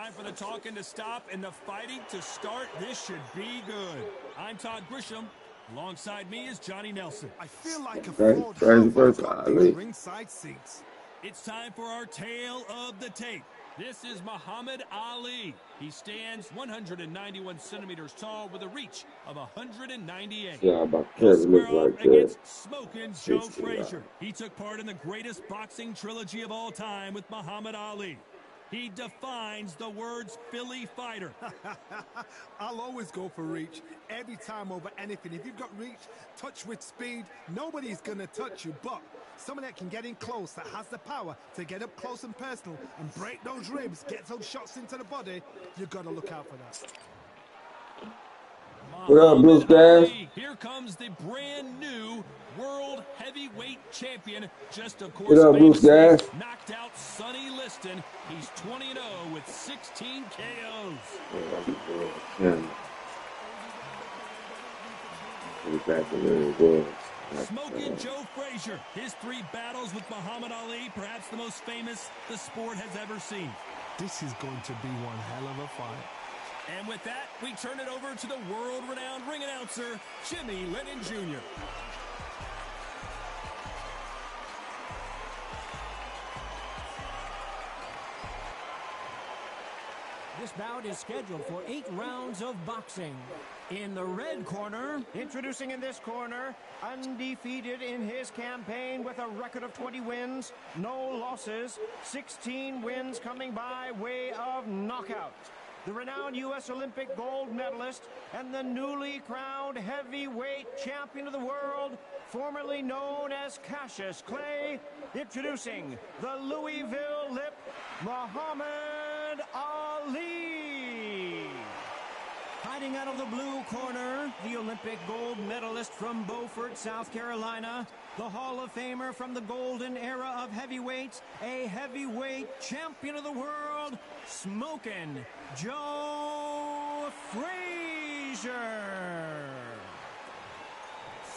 time for the talking to stop and the fighting to start. This should be good. I'm Todd Grisham. Alongside me is Johnny Nelson. I feel like a fraud got these ringside seats. It's time for our tale of the tape. This is Muhammad Ali. He stands 191 centimeters tall with a reach of 198. Yeah, but He'll Kevin square look off like against that. Smokin' Joe Frazier. He took part in the greatest boxing trilogy of all time with Muhammad Ali. He defines the words Philly fighter. I'll always go for reach every time over anything. If you've got reach, touch with speed, nobody's going to touch you. But someone that can get in close, that has the power to get up close and personal and break those ribs, get those shots into the body, you've got to look out for that. What up, Bruce Gas? Here comes the brand new world heavyweight champion. Just of course, What up, Bruce Gas? Knocked out Sonny Liston. He's 20-0 with 16 KOs. Smokin' Joe Frazier. His 3 battles with Muhammad Ali, perhaps the most famous the sport has ever seen. This is going to be one hell of a fight. And with that, we turn it over to the world-renowned ring announcer, Jimmy Lennon Jr. This bout is scheduled for 8 rounds of boxing. In the red corner, introducing in this corner, undefeated in his campaign with a record of 20 wins, no losses, 16 wins coming by way of knockout. The renowned U.S. Olympic gold medalist and the newly crowned heavyweight champion of the world, formerly known as Cassius Clay, introducing the Louisville Lip, Muhammad Ali. Fighting out of the blue corner, the Olympic gold medalist from Beaufort, South Carolina, the Hall of Famer from the golden era of heavyweights, a heavyweight champion of the world, Smokin' Joe Frazier.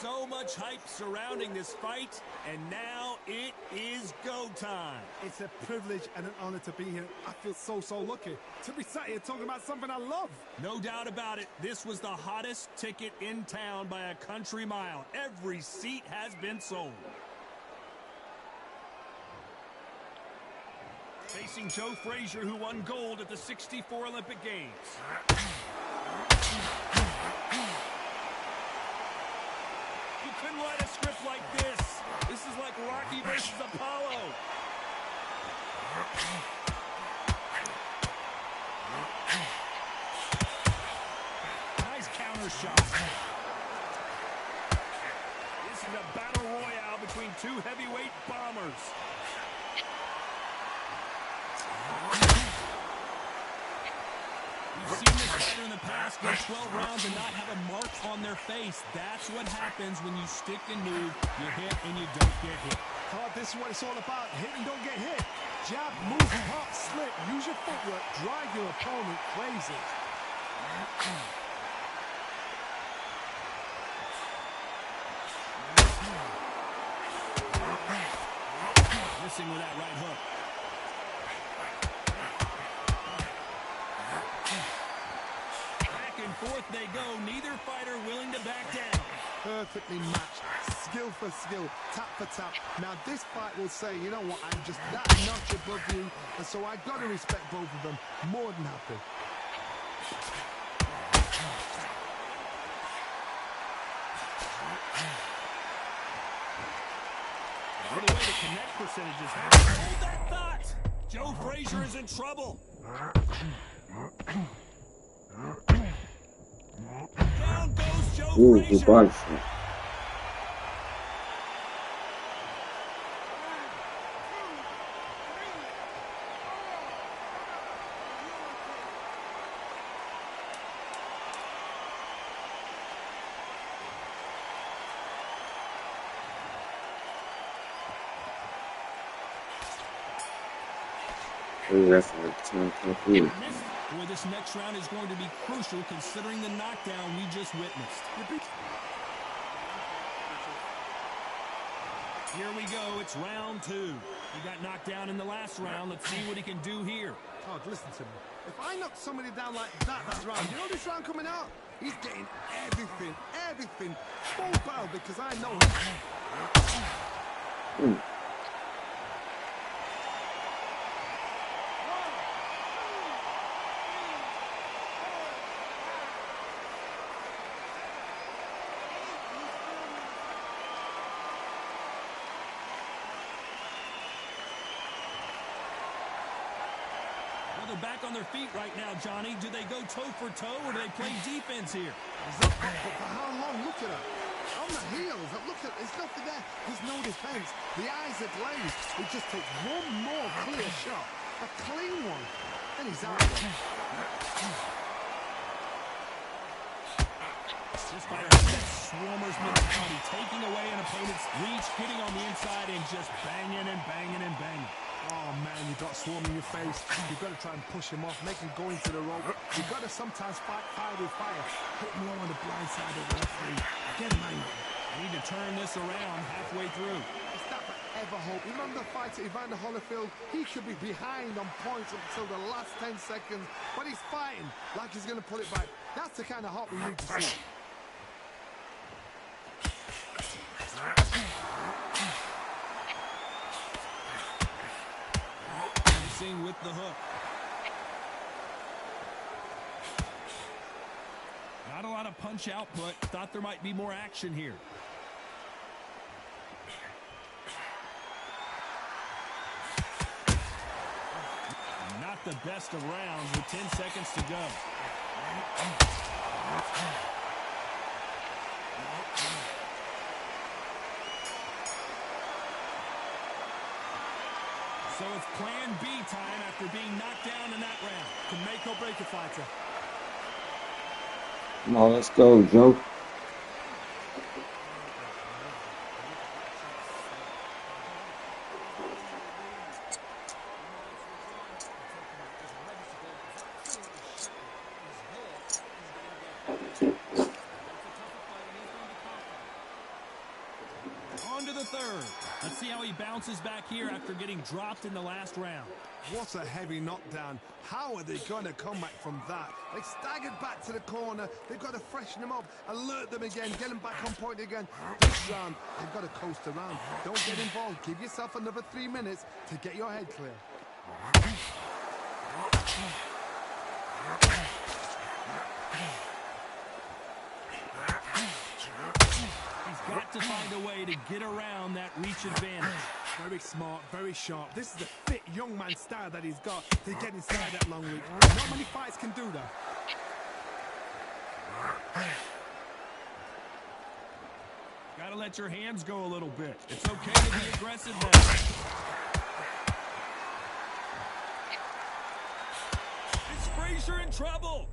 So much hype surrounding this fight, and now it is go time. It's a privilege and an honor to be here. I feel so lucky to be sat here talking about something I love. No doubt about it, this was the hottest ticket in town by a country mile. Every seat has been sold. Facing Joe Frazier, who won gold at the '64 Olympic Games. You couldn't write a script like this. This is like Rocky versus Apollo. Nice counter shot. This is a battle royale between 2 heavyweight bombers. We've seen this fighter in the past go 12 rounds and not have a mark on their face. That's what happens when you stick and move. You hit and you don't get hit. Oh, this is what it's all about. Hit and don't get hit. Jab, move, pop, slip. Use your footwork. Drive your opponent crazy. Missing with that right hook. Back and forth they go. Neither fighter willing to back down. Perfectly matched. Skill for skill. Tap for tap. Now this fight will say, you know what, I'm just that notch above you. And so I've got to respect both of them. More than happy. What a way to connect percentages. Hold that thought. Joe Frazier is in trouble. Down goes Joe Frazier. That's like 10 Boy, this next round is going to be crucial considering the knockdown we just witnessed. Here we go. It's round 2. He got knocked down in the last round. Let's see what he can do here. Oh, listen to me. If I knock somebody down like that round, you know this round coming out? He's getting everything full barrel because I know him. Back on their feet right now, Johnny. Do they go toe for toe or do they play defense here? But for how long? Look at her. On the heels. Look at there's nothing there. There's no defense. The eyes are glazed. He just takes one more clear shot. A clean one. And he's out. This fighter has that swarmer's mentality, taking away an opponent's reach, hitting on the inside, and just banging and banging and banging. Oh, man, you've got swarm in your face. You've got to try and push him off, make him go into the rope. You've got to sometimes fight fire with fire. Hit him low on the blind side of the referee. Get him angry. Need to turn this around halfway through. It's that forever hope. Remember the fight at Evander Holyfield? He could be behind on points until the last 10 seconds, but he's fighting like he's going to pull it back. That's the kind of hope we need to see. With the hook. Not a lot of punch output. Thought there might be more action here. Not the best of rounds with 10 seconds to go. So it's plan B time after being knocked down in that round. Can make or break a fighter. Come on, let's go, Joe. On to the third. Let's see how he bounces back here after getting dropped in the last round. What a heavy knockdown. How are they going to come back from that? They staggered back to the corner. They've got to freshen them up, alert them again, get them back on point again. This round, they've got to coast around. Don't get involved. Give yourself another 3 minutes to get your head clear. Got to find a way to get around that reach advantage. Very smart, very sharp. This is the fit young man style that he's got to get inside that long reach. Not many fights can do that. Gotta let your hands go a little bit. It's okay to be aggressive now. Is Frazier in trouble?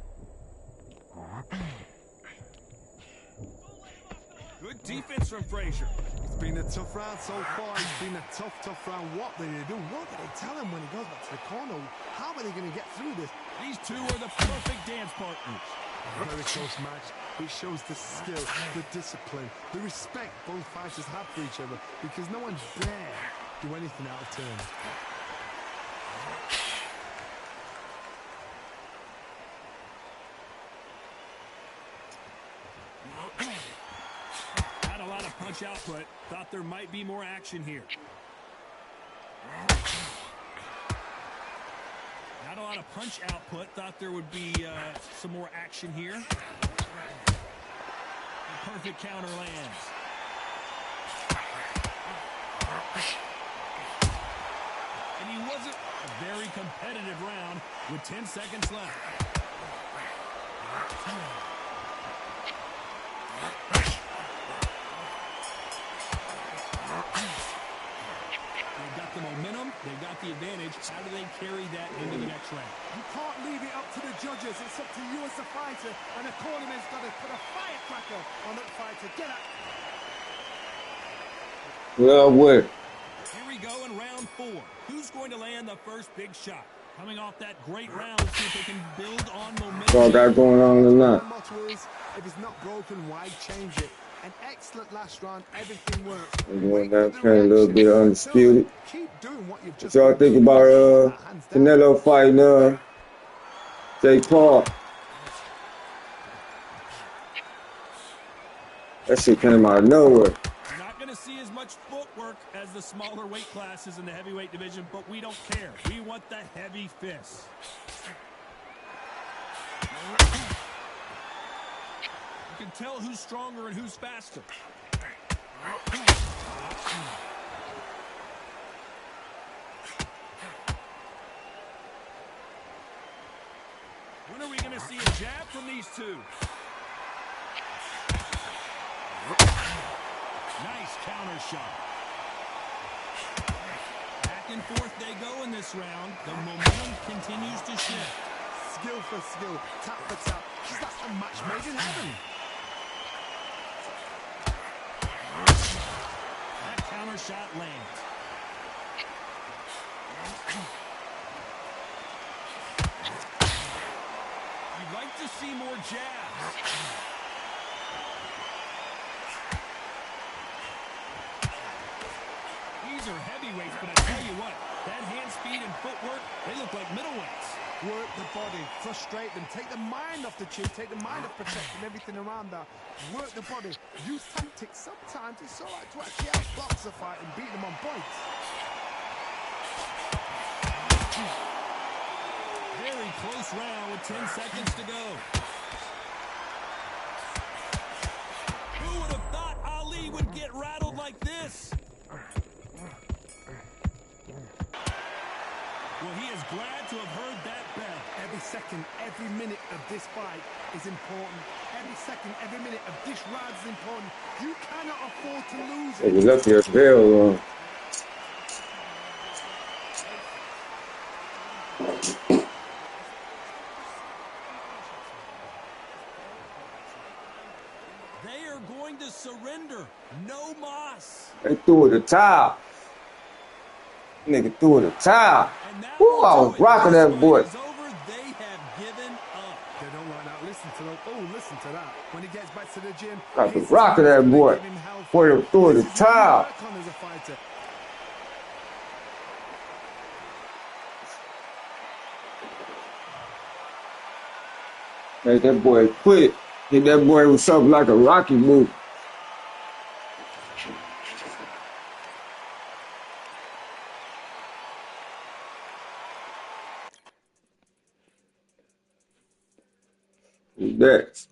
Good defense from Frazier. It's been a tough round so far. It's been a tough round. What do they do? What do they tell him when he goes back to the corner? How are they going to get through this? These two are the perfect dance partners. Very close match. It shows the skill, the discipline, the respect both fighters have for each other because no one dare do anything out of turn. Punch output. Thought there might be more action here. Not a lot of punch output. Thought there would be some more action here. The perfect counter lands. And he wasn't a very competitive round with 10 seconds left. The momentum, they got the advantage. How do they carry that into the next round? You can't leave it up to the judges. It's up to you as the fighter, and the cornerman's got to put a firecracker on that fighter. Get up. Well, wait. Here we go in round 4. Who's going to land the first big shot? Coming off that great round, see if they can build on momentum. What's all got going on tonight? My motto is, if it's not broken, why change it? An excellent last round, everything works. I'm going down playing a little bit of Undisputed. Keep doing what you've What y'all think about Canelo fighting Jake Paul. That shit came out of nowhere. You're not going to see as much footwork as the smaller weight classes in the heavyweight division, but we don't care. We want the heavy fists. You can tell who's stronger and who's faster. When are we going to see a jab from these two? Nice counter shot. Back and forth they go in this round. The momentum continues to shift. Skill for skill, tap for tap. That's a match made in heaven. That counter shot lands. You'd like to see more jabs. These are heavyweights, but I tell you what, that hand speed and footwork, they look like middleweights. Work the body, frustrate them, take the mind off the chin, take the mind off protecting everything around that. Work the body, use tactics. Sometimes it's all right to actually outbox a fight and beat them on points. Very close round with 10 seconds to go. Who would have thought Ali would get rattled like this? Well, he is glad to have heard that bell. Every second, every minute of this fight is important. Every second, every minute of this round is important. You cannot afford to lose it. You left your bell on. They are going to surrender. No mas. They threw it a towel. Nigga threw it a towel. Woo, I was rocking that boy. They have given up. They don't like that. Listen to that. Oh, listen to that. When he gets back to the gym, Got the rocking that boy. Boy, threw it a towel. as a fighter. Made that boy quit. Hit that boy with something like a Rocky move. Next.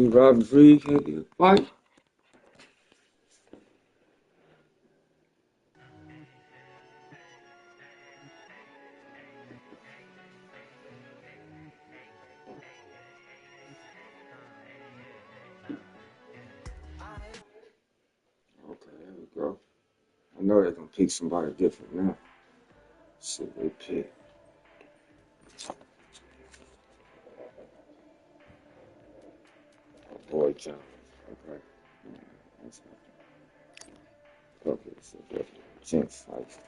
Robert Reed can't get a fight. Okay, there we go. I know they're gonna pick somebody different now. Let's see what they pick. Boy Jones. Okay. That's not. Okay, so definitely chance fight.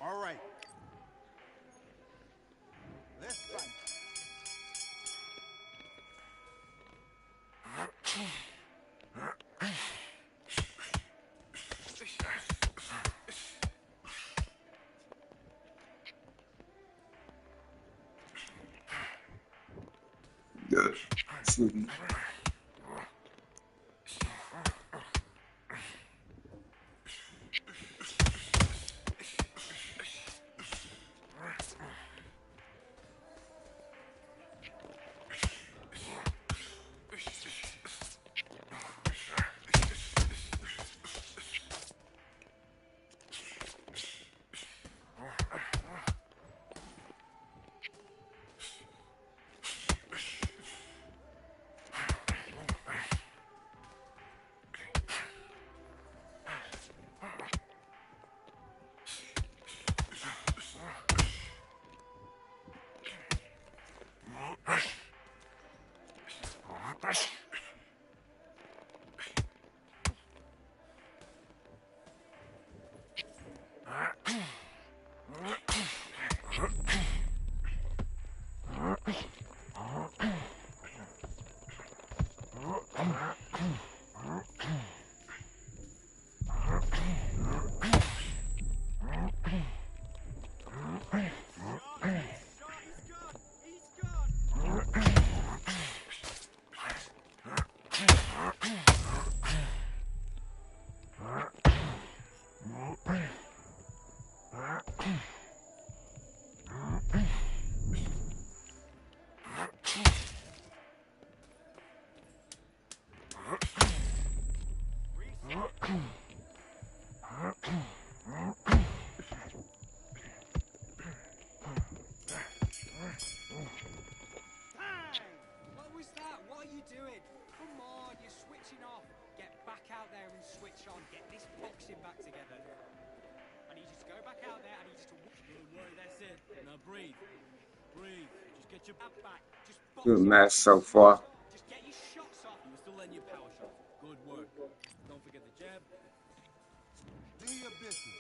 All right. Let's fight. Good. Excuse me. Good match so far. Just get your shots off. You were still letting your power shots. Good work. Don't forget the jab. Do your business.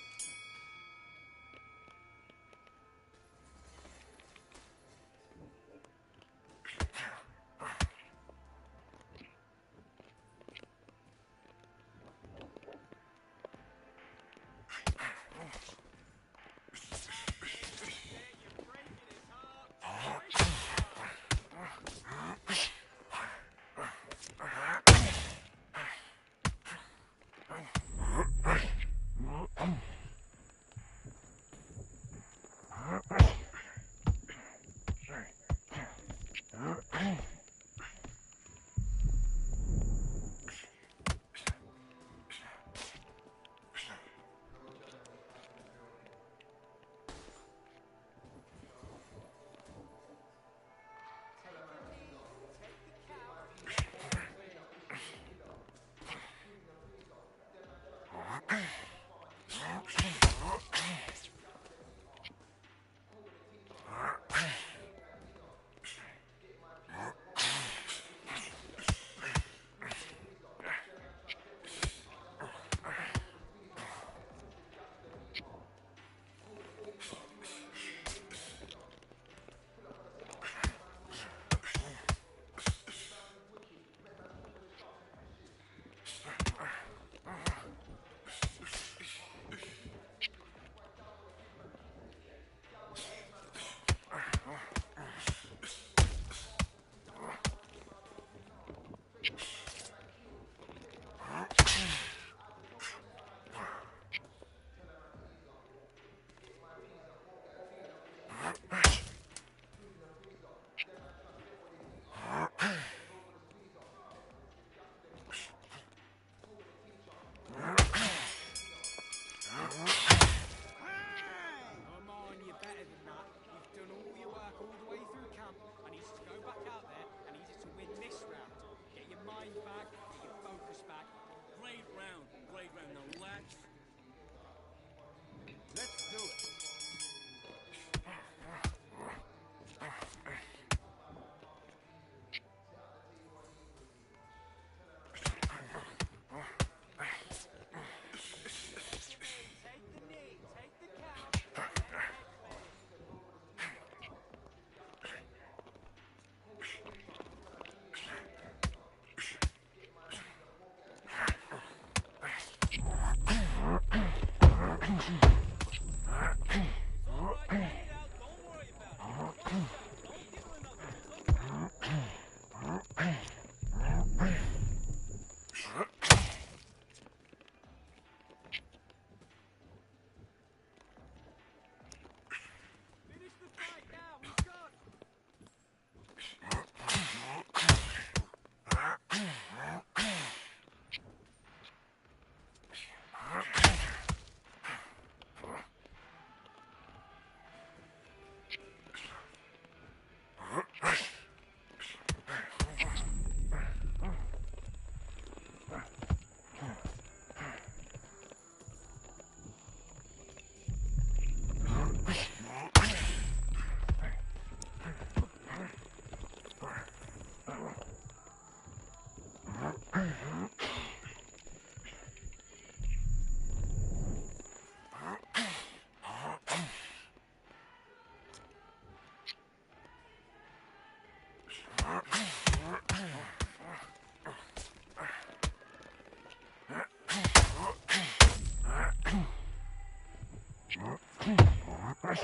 Listen,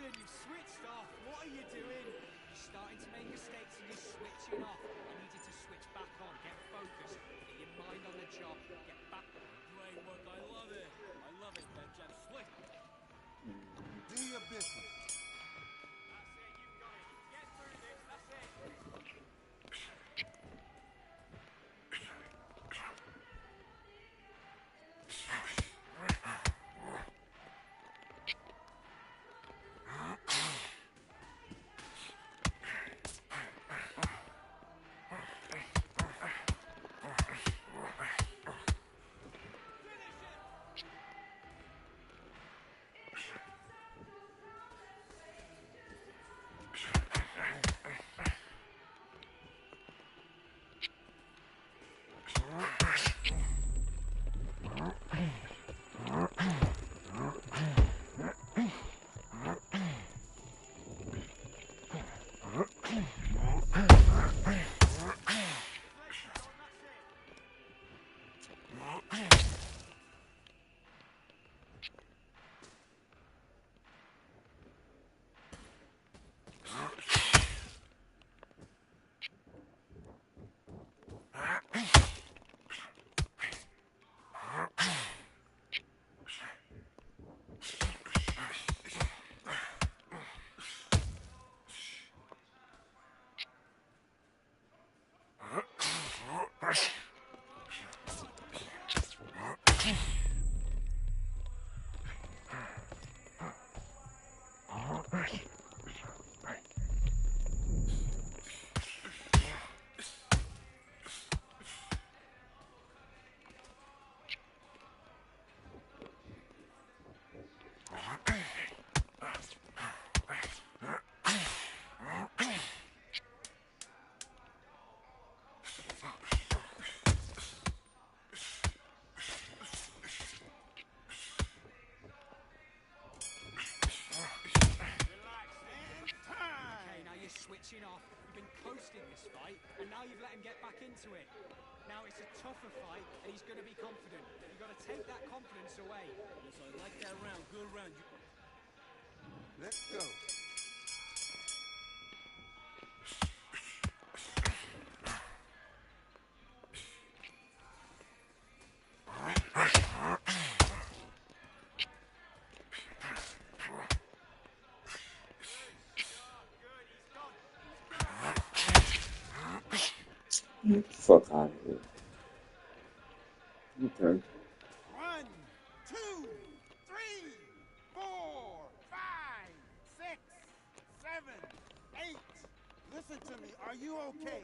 you've switched off. What are you doing? You're starting to make mistakes and you're switching off. I need you to switch back on. Get focused. Get your mind on the job. Get back. Great work. I love it. I love it, Benjamin. Switch. Do your business. That's it. You've got it. Get through this. That's it. Switching off. You've been coasting this fight, and now you've let him get back into it. Now it's a tougher fight, and he's going to be confident. You've got to take that confidence away. Yes, I like that round. Good round. Let's go. Fuck out of here. Okay. 1, 2, 3, 4, 5, 6, 7, 8. Listen to me. Are you okay?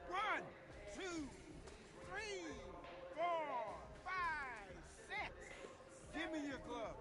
One, two, three, four, five, six. Give me your gloves.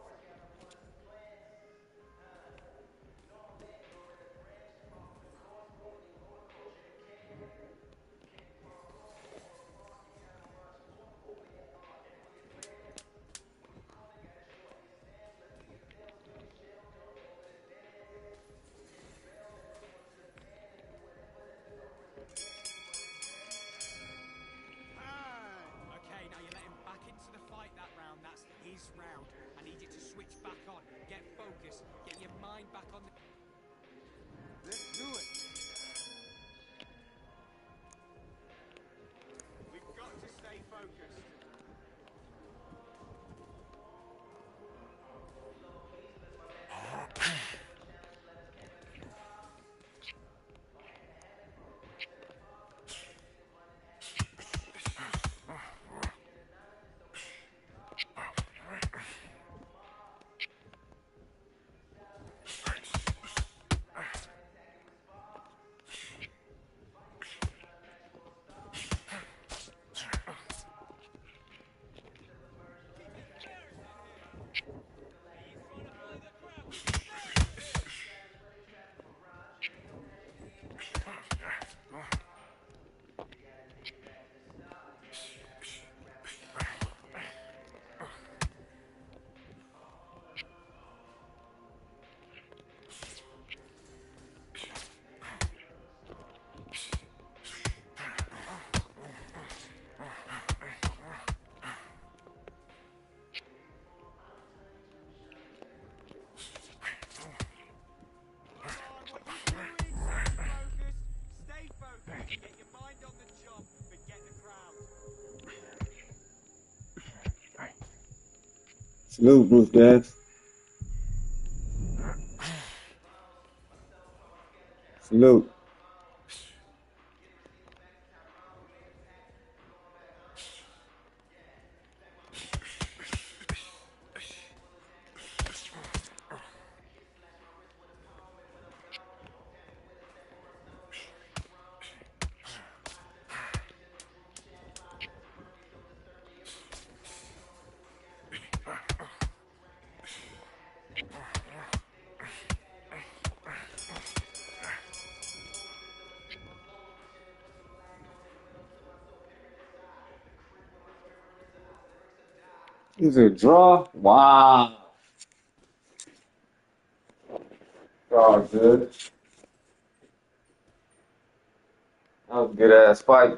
Okay, now you let him back into the fight that round. That's his round. I need you to switch back on. Get focused. Get your mind back on the... Let's do it. We've got to stay focused. Salute, Bruce Gas. Salute. Is it a draw? Wow. Oh, good. That was a good ass fight.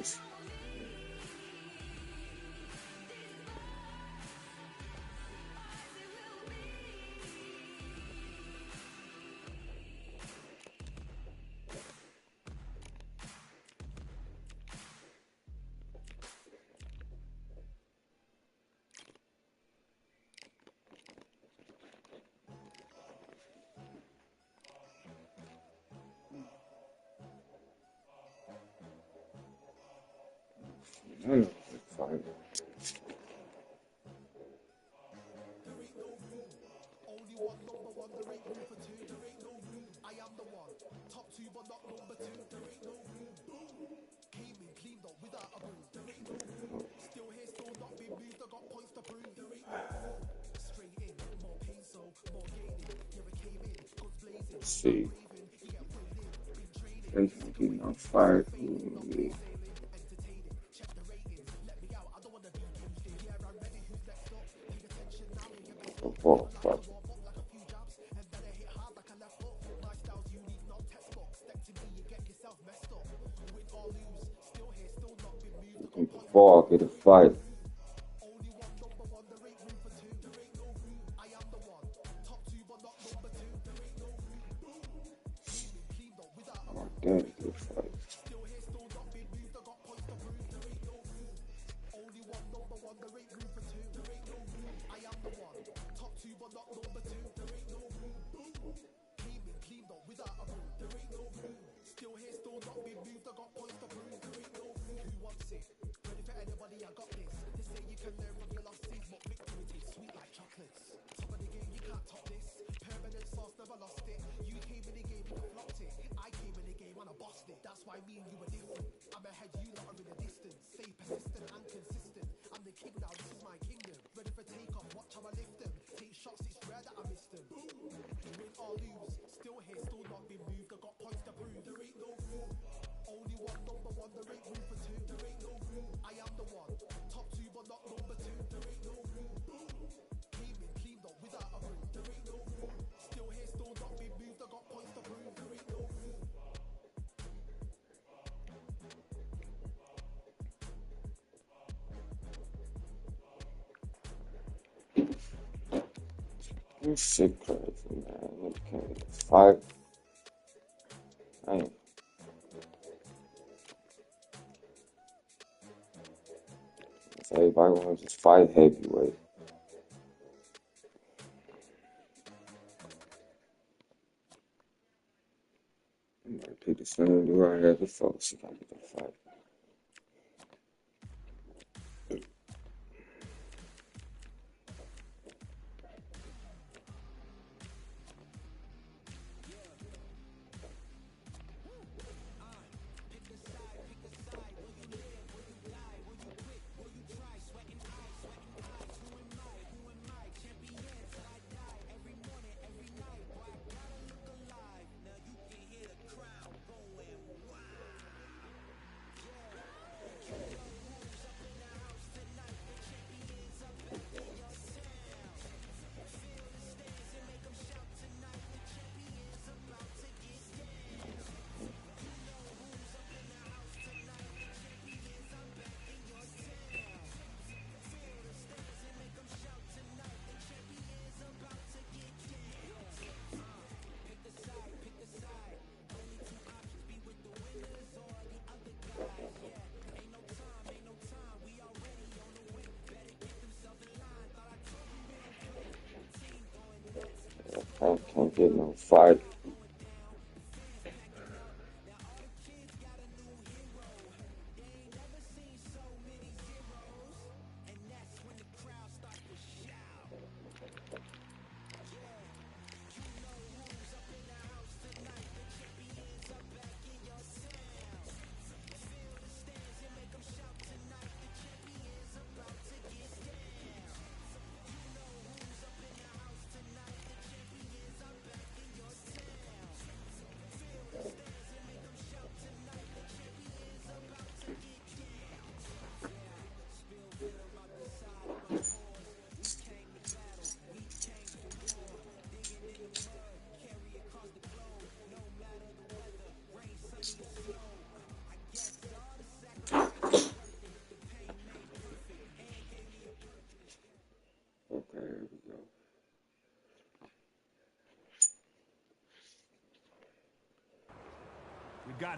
this. I know it's fine. Let's see. There's no fire. Football, fuck. Ball, get a fight. Oh, damn, good fight. This shit crazy, man. Okay, 5. Damn. So everybody wants to just fight heavyweight. I'm gonna pick the same do I have before. See if I get the fight. I can't get no fight.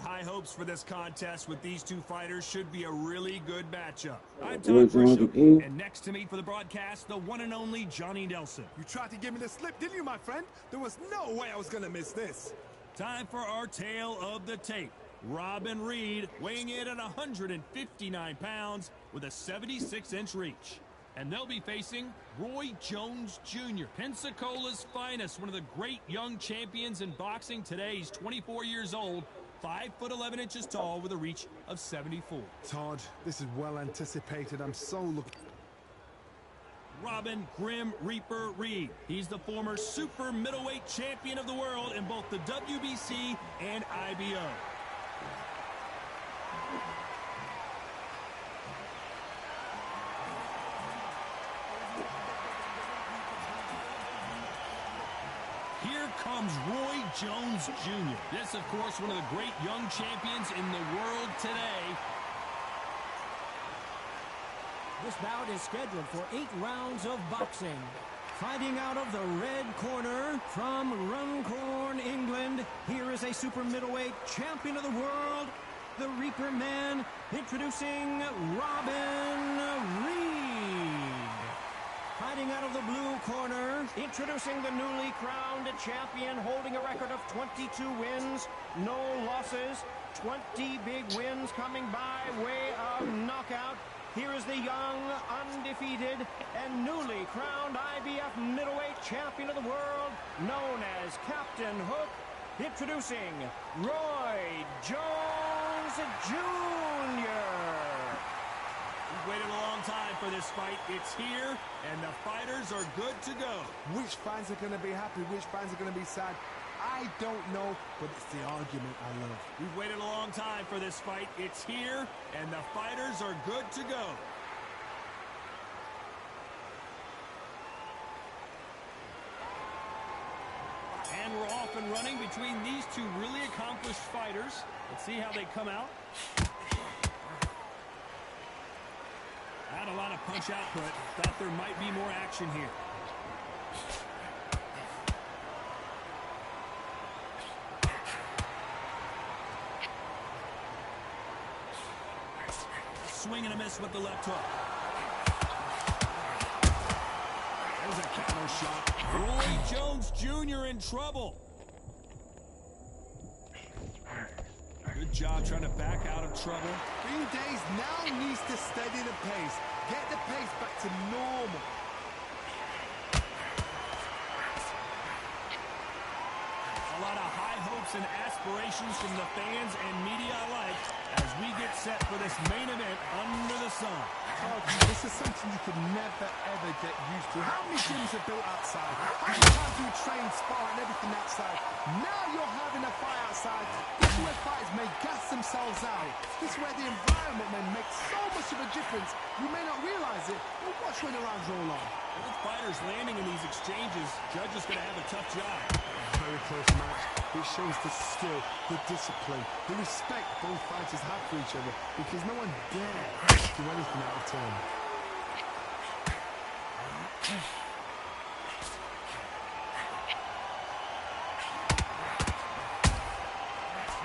high hopes for this contest with these two fighters. Should be a really good matchup. I'm Todd Grisham, and next to me for the broadcast, the one and only Johnny Nelson. You tried to give me the slip, didn't you, my friend? There was no way I was going to miss this. Time for our tale of the tape. Robin Reed weighing in at 159 pounds with a 76-inch reach. And they'll be facing Roy Jones Jr., Pensacola's finest, one of the great young champions in boxing today. He's 24 years old, 5 foot 11 inches tall with a reach of 74. Todd, this is well anticipated. I'm so looking. Robin Grim Reaper Reed. He's the former super middleweight champion of the world in both the WBC and IBO. Here comes Roy Jones Jr. This, of course, one of the great young champions in the world today. This bout is scheduled for 8 rounds of boxing. Fighting out of the red corner from Runcorn, England, here is a super middleweight champion of the world, the Reaper Man, introducing Robin Reed. Fighting out of the blue corner, introducing the newly crowned champion, holding a record of 22 wins, no losses, 20 big wins coming by way of knockout. Here is the young, undefeated, and newly crowned IBF middleweight champion of the world, known as Captain Hook, introducing Roy Jones Jr. We've waited a long time for this fight. It's here, and the fighters are good to go. Which fans are going to be happy? Which fans are going to be sad? I don't know, but it's the argument I love. We've waited a long time for this fight. It's here, and the fighters are good to go. And we're off and running between these two really accomplished fighters. Let's see how they come out. Not a lot of punch output. Thought there might be more action here. Swing and a miss with the left hook. There's a counter shot. Roy Jones Jr. in trouble. Good job trying to back out of trouble. Green Days now needs to steady the pace. Get the pace back to normal. A lot of high hopes and aspirations from the fans and media alike as we get set for this main event under the sun. Oh, this is something you could never, ever get used to. How many gyms are built outside? How many times do you train, spar, and everything outside? Now you're having a fight outside. This is where fighters may gas themselves out. This is where the environment may make so much of a difference. You may not realize it, but watch when the rounds roll on. With fighters landing in these exchanges, Judge is going to have a tough job. Very close match. It shows the skill, the discipline, the respect both fighters have for each other, because no one dare do anything out of turn.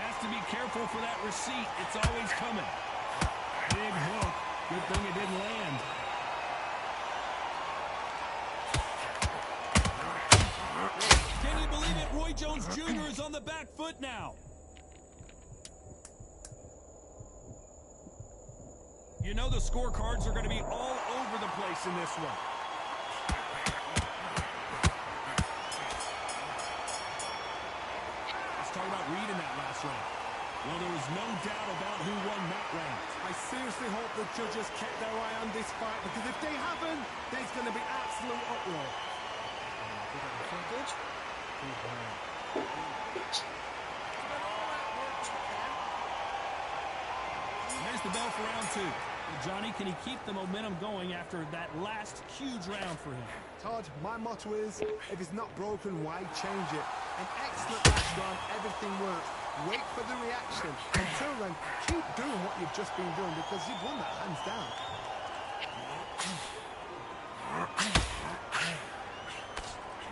Has to be careful for that receipt. It's always coming. Big hook. Good thing it didn't land. Can you believe it? Roy Jones Jr. is on the back foot now. You know the scorecards are going to be all over the place in this one. Let's talk about Reed in that last round. Well, there was no doubt about who won that round. I seriously hope the judges kept their eye on this fight, because if they haven't, there's going to be absolute uproar. There's the bell for round 2. Johnny, can he keep the momentum going after that last huge round for him? Todd, my motto is, if it's not broken, why change it? An excellent last round, everything works. Wait for the reaction. Until then, keep doing what you've just been doing, because you've won that hands down.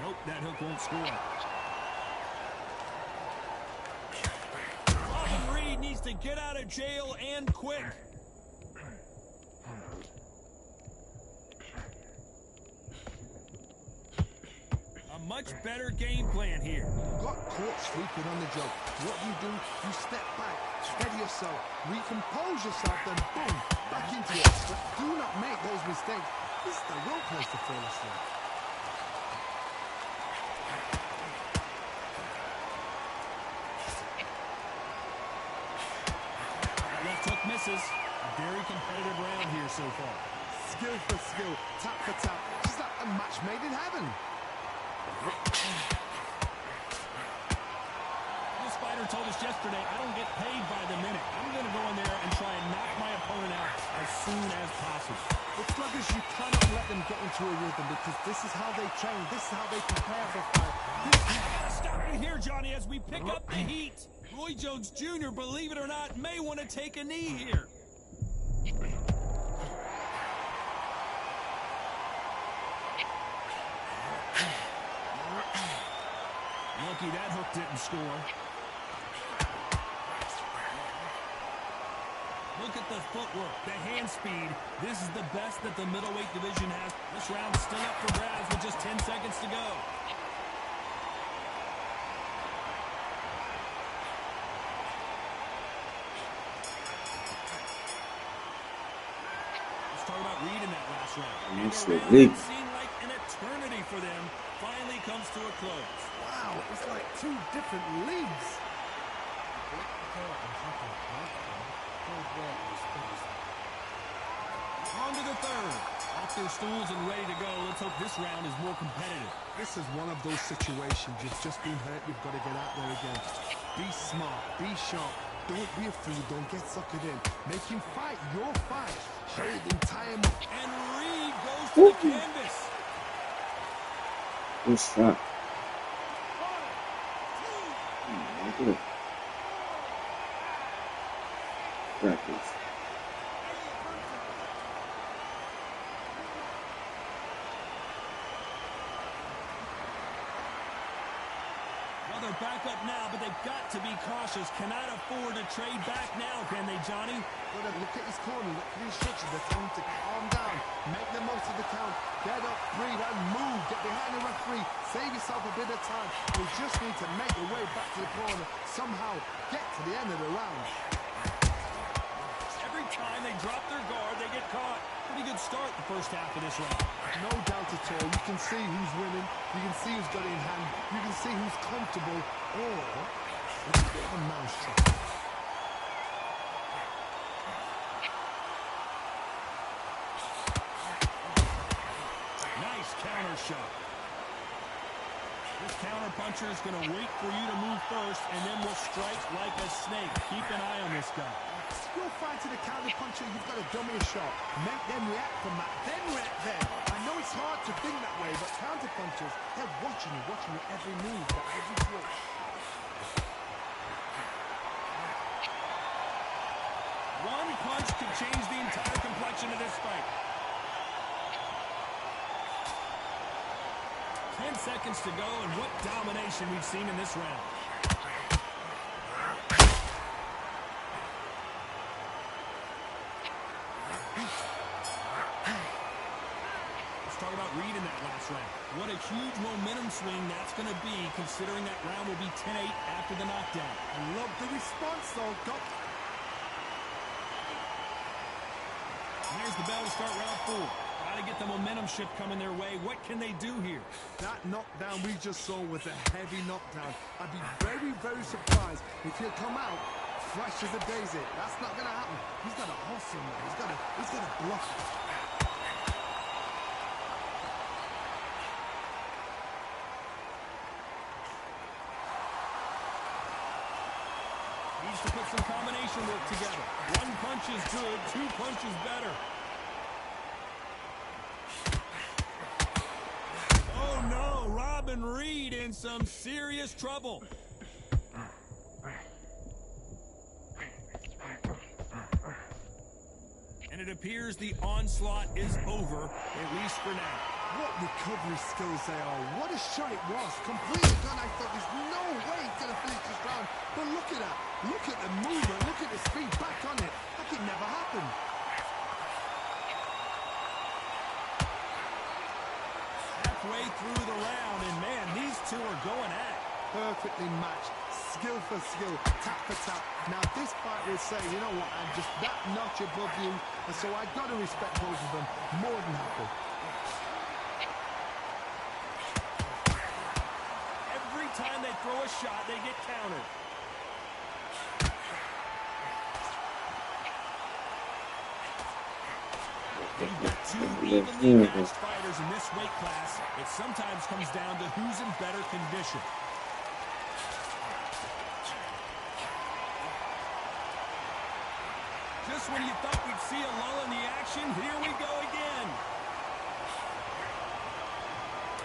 Nope, that hook won't score. Reed Reed needs to get out of jail and quick. A much better game plan here. Got caught sleeping on the job. What do? You step back, steady yourself, recompose yourself, then boom, back into it. But do not make those mistakes. This is the real place to fall asleep. Left hook misses. A very competitive round here so far. Skill for skill, tap for tap. Just like a match made in heaven. This fighter told us yesterday, I don't get paid by the minute. I'm going to go in there and try and knock my opponent out as soon as possible. The sluggers, you cannot let them get into a rhythm because this is how they train. This is how they prepare for fight. Stop it here, Johnny, as we pick up the heat. Roy Jones Jr., believe it or not, may want to take a knee here. Lucky that hook didn't score. Look at the footwork, the hand speed. This is the best that the middleweight division has. This round's still up for grabs with just 10 seconds to go. Let's talk about Reed in that last round. And the round seemed like an eternity for them. Finally comes to a close. Wow, it's like two different leagues. On to the third. Off their stools and ready to go. Let's hope this round is more competitive. This is one of those situations. You've just been hurt. You've got to get out there again. Be smart. Be sharp. Don't be a fool. Don't get suckered in. Make him fight your fight. Hold him, tie him up. And Reed goes to the canvas. Good shot. Good. Practice. Well, they're back up now, but they've got to be cautious. Cannot afford to trade back now, can they, Johnny? Well, look at his corner. Look at the instructions. They're telling him to calm down. Make the most of the count. Get up, breathe, and move. Get behind the referee. Save yourself a bit of time. You just need to make your way back to the corner. Somehow get to the end of the round. Every time they drop their guard, they get caught. Pretty good start the first half of this round. No doubt at all. You can see who's winning. You can see who's got it in hand. You can see who's comfortable. Or it's a bit of a mousetrap. Nice counter shot. This counter puncher is going to wait for you to move first, and then will strike like a snake. Keep an eye on this guy. You're fighting a counter puncher, you've got to dummy a shot. Make them react from that, then react then. I know it's hard to think that way, but counter punchers, they're watching you every move, every switch. One punch could change the entire complexion of this fight. 10 seconds to go, and what domination we've seen in this round. Let's talk about Reed in that last round. What a huge momentum swing that's going to be, considering that round will be 10-8 after the knockdown. I love the response, though. Here's the bell to start round 4. Got to get the momentum shift coming their way. What can they do here? That knockdown we just saw was a heavy knockdown. I'd be very, very surprised if he'll come out fresh as a daisy. That's not going to happen. He's got to hustle now. He's got to bluff it. Needs to put some combination work together. One punch is good, 2 punches better. Oh no, Robin Reed in some serious trouble. And it appears the onslaught is over, at least for now. What recovery skills they are. What a shot it was. Completely done. I thought there's no way he's going to finish this round. But look at that. Look at the movement. Look at the speed back on it. Like it never happened. Halfway through the round, and man, these two are going at it. Perfectly matched. Skill for skill. Tap for tap. Now this fight will say, you know what, I'm just that notch above you. And so I've got to respect both of them more than happy. Every time they throw a shot, they get countered. You've got two evenly matched fighters in this weight class. It sometimes comes down to who's in better condition. Just when you thought we'd see a lull in the action, here we go again.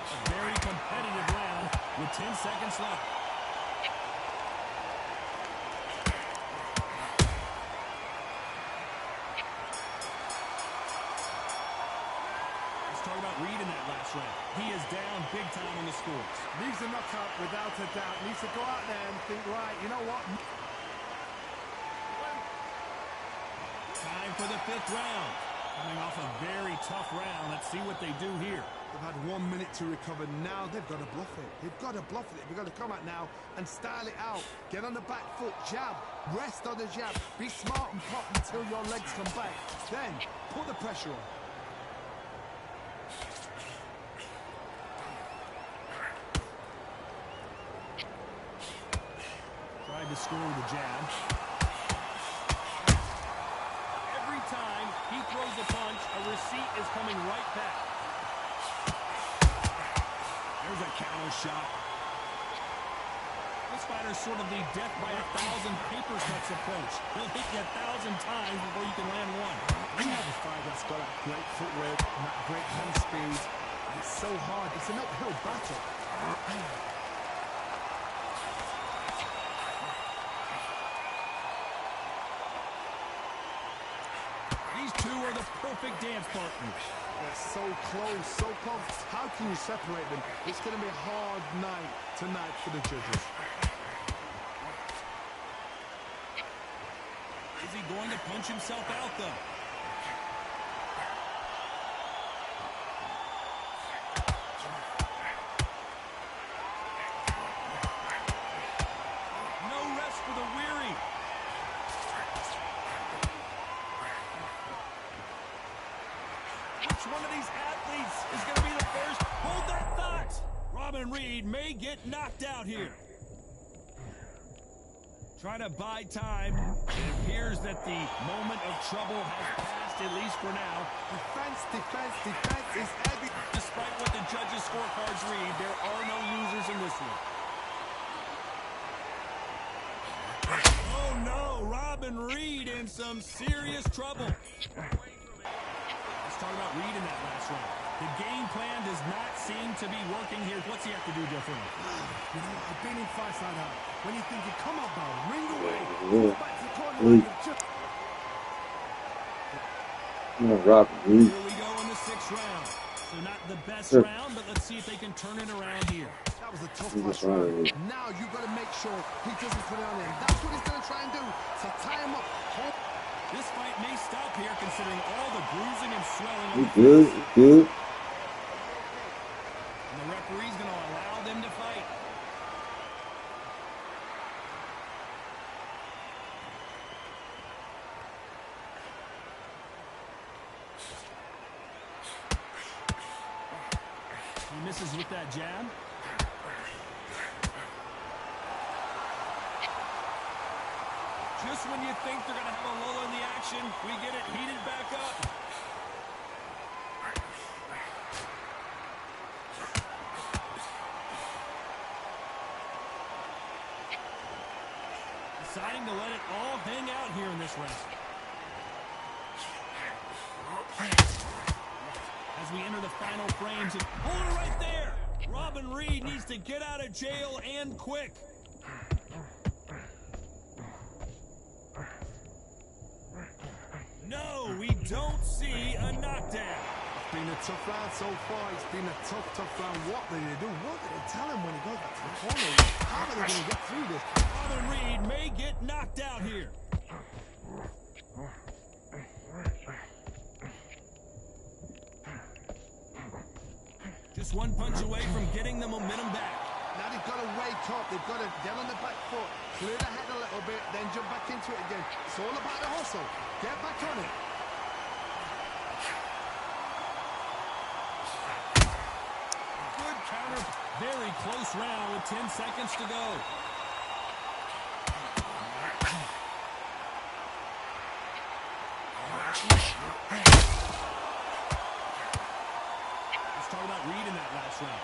A very competitive round with 10 seconds left. Let's talk about Reed in that last round. He is down big time on the scores. Needs a knockout without a doubt. Needs to go out there and think, right, you know what? Time for the 5th round. Coming off a very tough round. Let's see what they do here. They've had 1 minute to recover. Now they've got to bluff it. They've got to bluff it. They've got to come out now and style it out. Get on the back foot, jab. Rest on the jab. Be smart and pop until your legs come back. Then put the pressure on. Tried to score with a jab. Time he throws a punch, a receipt is coming right back. There's a counter shot. This fighter's sort of the death by 1,000 paper cuts approach. He'll hit you 1,000 times before you can land one. You have a fighter that's got that great footwork and that great hand speed. It's so hard. It's an uphill battle. These two are the perfect dance partners. They're so close, so close. How can you separate them? It's going to be a hard night tonight for the judges. Is he going to punch himself out, though? No rest for the weary. Which one of these athletes is going to be the first? Hold that thought! Robin Reed may get knocked out here. Trying to buy time. It appears that the moment of trouble has passed, at least for now. Defense, defense, defense is heavy. Despite what the judges' scorecards read, there are no losers in this one. Oh no, Robin Reed in some serious trouble. Let's talk about Reed in that last round. The game plan does not seem to be working here. What's he have to do differently? You know, I've been in fights like that. When you think you come up, ring away, go back to the corner. Robin Reed. Here we go in the 6th round. So not the best round, but let's see if they can turn it around here. That was a tough first round. Now you've got to make sure he doesn't put it on him. That's what he's going to try and do. So tie him up. This fight may stop here considering all the bruising and swelling. Good. And the referee's going to allow them to fight. He misses with that jab. Just when you think they're going to have a lull in the action, we get it heated back up. Deciding to let it all hang out here in this round. As we enter the final frames, hold it right there. Robin Reed needs to get out of jail and quick. No, we don't see a knockdown. Been a tough round so far. It's been a tough round. What did they do? What did they tell him when he goes back to the corner? How are they going to get through this? Robin Reed may get knocked out here. Just one punch away from getting the momentum back. Now they've got to wake up. They've got to get on the back foot, clear the head a little bit, then jump back into it again. It's all about the hustle. Get back on it. Good counter. Very close round with 10 seconds to go. Let's talk about Reed in that last round.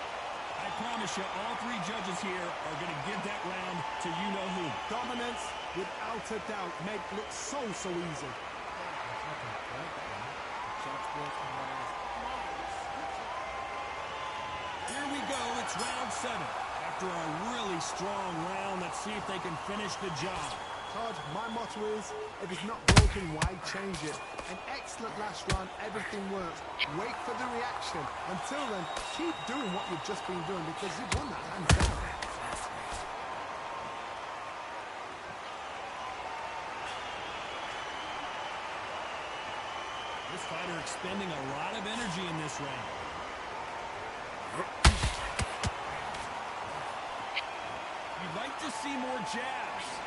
I promise you, all three judges here are going to give that round to you-know-who. Dominance, without a doubt, make it look so easy. Here we go, it's round 7. After a really strong round, let's see if they can finish the job. Todd, my motto is, if it's not broken, why change it? An excellent last round, everything works. Wait for the reaction. Until then, keep doing what you've just been doing because you've won that hands down. This fighter expending a lot of energy in this round. You'd like to see more jabs.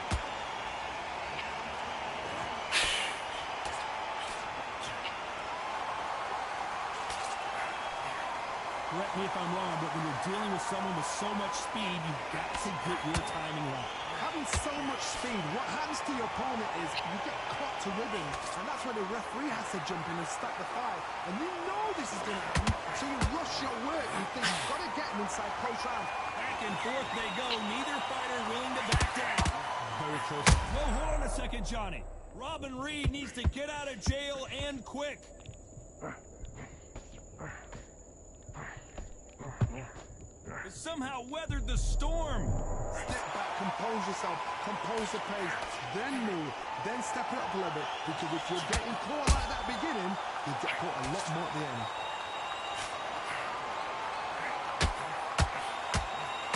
Correct me if I'm wrong, but when you're dealing with someone with so much speed, you've got to get your timing right. Having so much speed, what happens to your opponent is you get caught to ribbons, and that's where the referee has to jump in and stop the fight. And you know this is going to happen, so you rush your work. You think you've got to get him inside close round. Back and forth they go. Neither fighter willing to back down. Very close. Well, hold on a second, Johnny. Robin Reed needs to get out of jail and quick. He somehow weathered the storm. Step back, compose yourself, compose the pace, then move, then step it up a little bit. Because if you're getting caught like that beginning, you get caught a lot more at the end.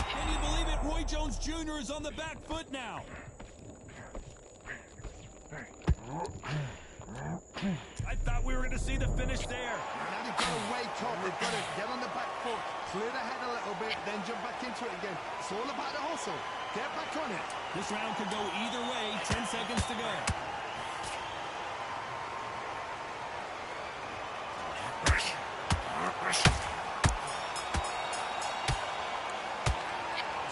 Can you believe it? Roy Jones Jr. is on the back foot now. I thought we were going to see the finish there. Now they've got to wake up, they've got to get on the back foot, clear the head a little bit, then jump back into it again. It's all about the hustle. Get back on it. This round could go either way. 10 seconds to go. Let's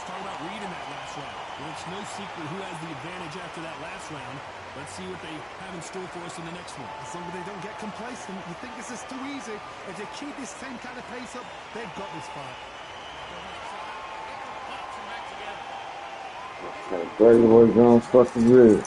talk about Reed in that last round. Well, it's no secret who has the advantage after that last round. Let's see what they have in store for us in the next one. As long as they don't get complacent, you think this is too easy. If they keep this same kind of pace up, they've got this fight. Brady Boy Jones fucking real. Round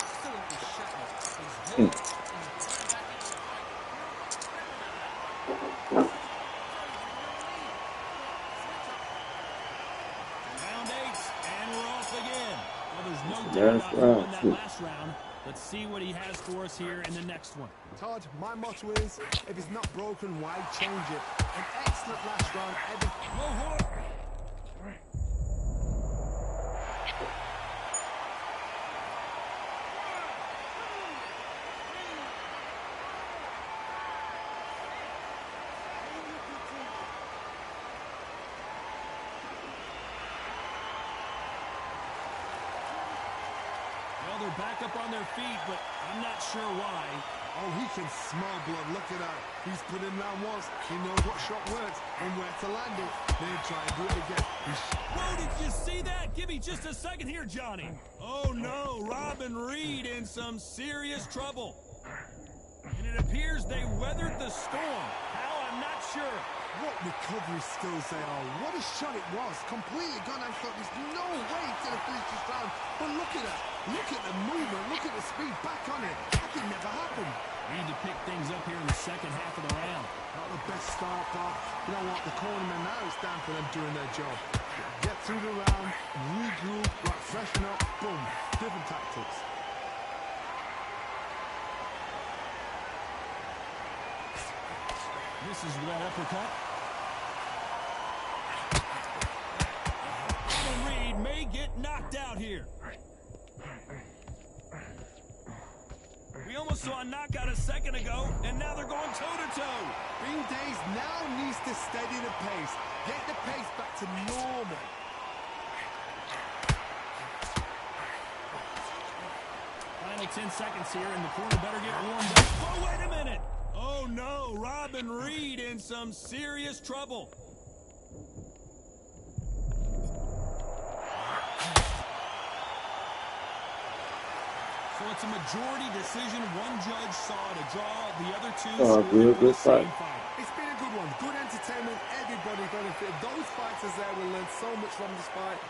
8, and we're off again. Well, there's no doubt about who won that last round. Let's see what he has for us here in the next one. Todd, my motto is, if it's not broken, why change it? An excellent last round. Whoa, hold on. Well, they're back up on their feet, but I'm not sure why. Oh, he can smell blood. Look at that. He's put in round once. He knows what shot works and where to land it. Then try and do it again. Whoa, did you see that? Give me just a second here, Johnny. Oh, no. Robin Reed in some serious trouble. And it appears they weathered the storm. How? I'm not sure. What recovery skills they are. What a shot it was. Completely gone. I thought there's no way to finish this round. But look at that. Look at the movement. Look at the speed. Back on it. That could never happen. We need to pick things up here in the second half of the round. Not the best start, but you know what? The cornermen now, it's down for them doing their job. Get through the round, regroup, right, freshen up, boom. Different tactics. Misses with that uppercut. Robin Reed may get knocked out here. We almost saw a knockout a second ago, and now they're going toe-to-toe. Green Days now needs to steady the pace. Get the pace back to normal. Final 10 seconds here, and the corner better get warmed up. Oh, wait a minute. Oh, no. Robin Reed in some serious trouble. So it's a majority decision. One judge saw it a draw. The other two scored for the same fight. It's been a good one. Good entertainment. Everybody benefited. Those fighters there will learn so much from this fight.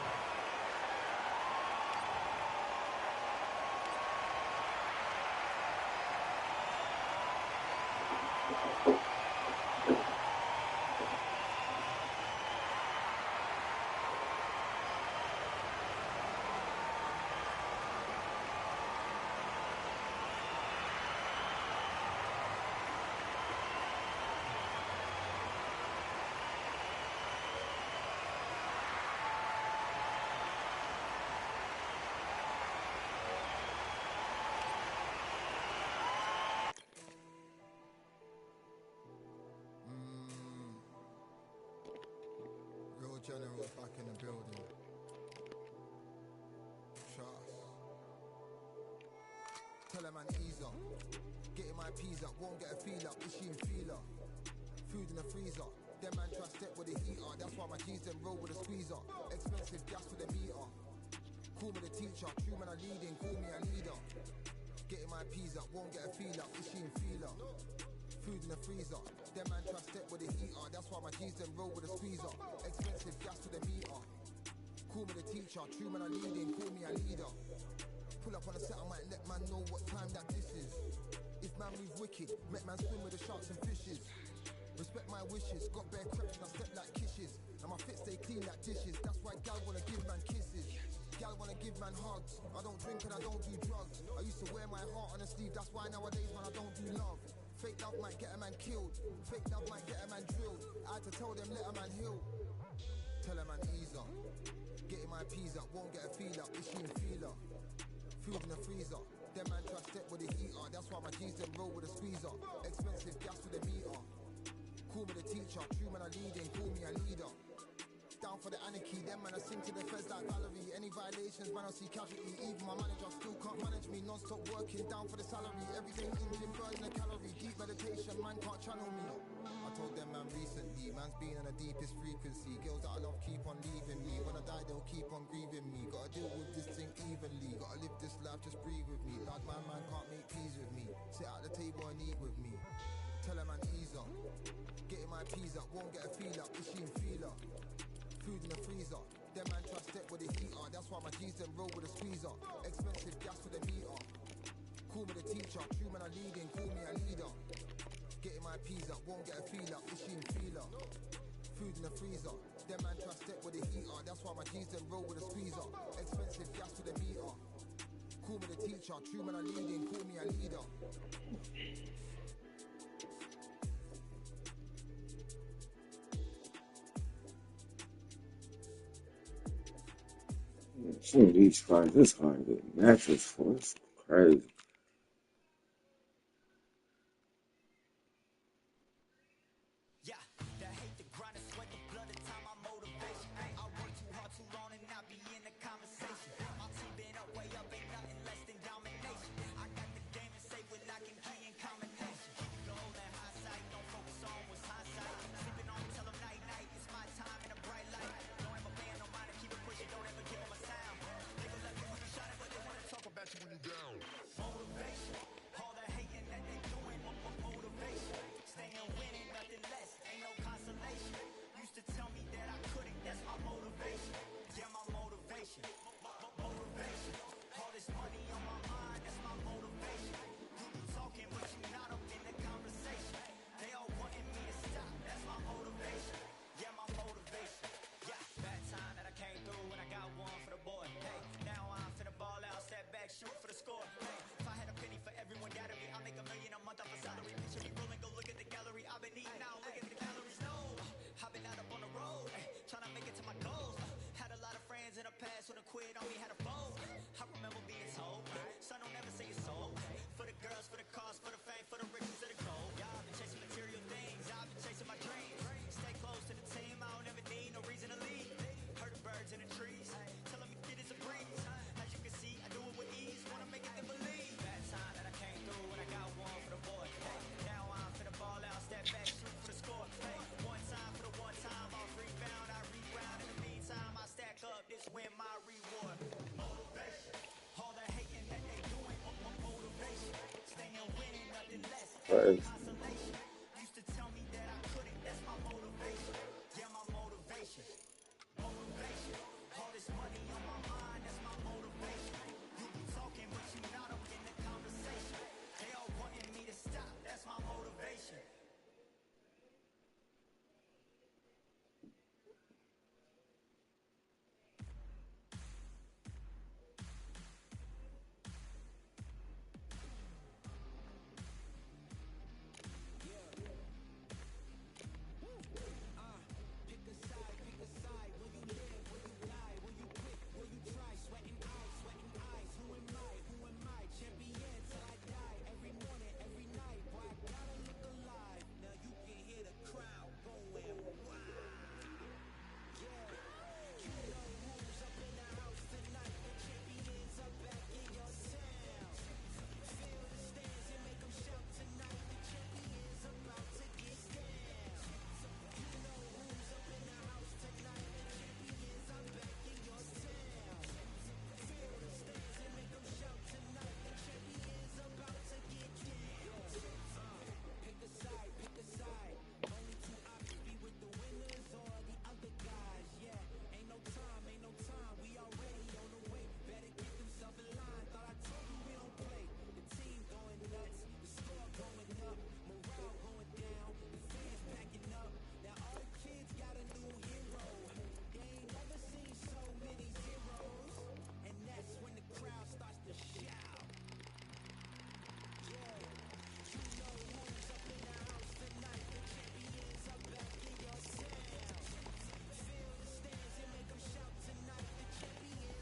General back in the building. Trust. Tell a man ease up. Getting my peas up, won't get a feel up. Is she in feeler? Food in the freezer. Them man try step with the heater. That's why my G's them roll with a squeezer. Expensive gas for the meter. Call me the teacher. True man I leading. Call me a leader. Getting my peas up, won't get a feel up. Is she in feeler? Food in the freezer. Them man try step with the heater. That's why my G's them roll with a squeezer. Expensive gas to the meter. Call me the teacher. True man I leading. Call me a leader. Pull up on the set, I might let man know what time that this is. If man move wicked, make man swim with the sharks and fishes. Respect my wishes. Got bare creps and I step like kisses. And my fit stay clean like dishes. That's why gal wanna give man kisses. Gal wanna give man hugs. I don't drink and I don't do drugs. I used to wear my heart on a sleeve. That's why nowadays man I don't do love. Fake love might get a man killed. Fake love might get a man drilled. I had to tell them let a man heal. Tell a man ease up. Getting my peas up, won't get a feel up. Is she in feeler? Food in the freezer. Them man try step with the heater. That's why my G's them roll with a squeezer. Expensive gas to the meter. Call me the teacher. True man I leading. Call me a leader. Down for the anarchy. Them man I sing to the feds like Valerie. Any violations man I see casualty. Even my manager still can't manage me. Non-stop working down for the salary. Everything in gym burning a calorie. Deep meditation man can't channel me. I told them man recently. Man's been on the deepest frequency. Girls that I love keep on leaving me. When I die they'll keep on grieving me. Gotta deal with this thing evenly. Gotta live this life, just breathe with me. Bad man can't make peace with me. Sit at the table and eat with me. Tell a man ease up. Getting my peas up, won't get a feel up. Is she in feeler? Food in the freezer. Them man try step with the heater. That's why my G's them roll with a squeezer. Expensive gas for the meter. Call me the teacher. True man I leading. Call me a leader. Getting my peas up, won't get a feel up. Is she in feeler? Food in the freezer. Them man try step with the heater. That's why my G's them roll with a squeezer. Expensive gas for the meter. Call me the teacher. True man I leading. Call me a leader. Some of these fights, it's hard to get matches for. It's crazy. When you down. crazy.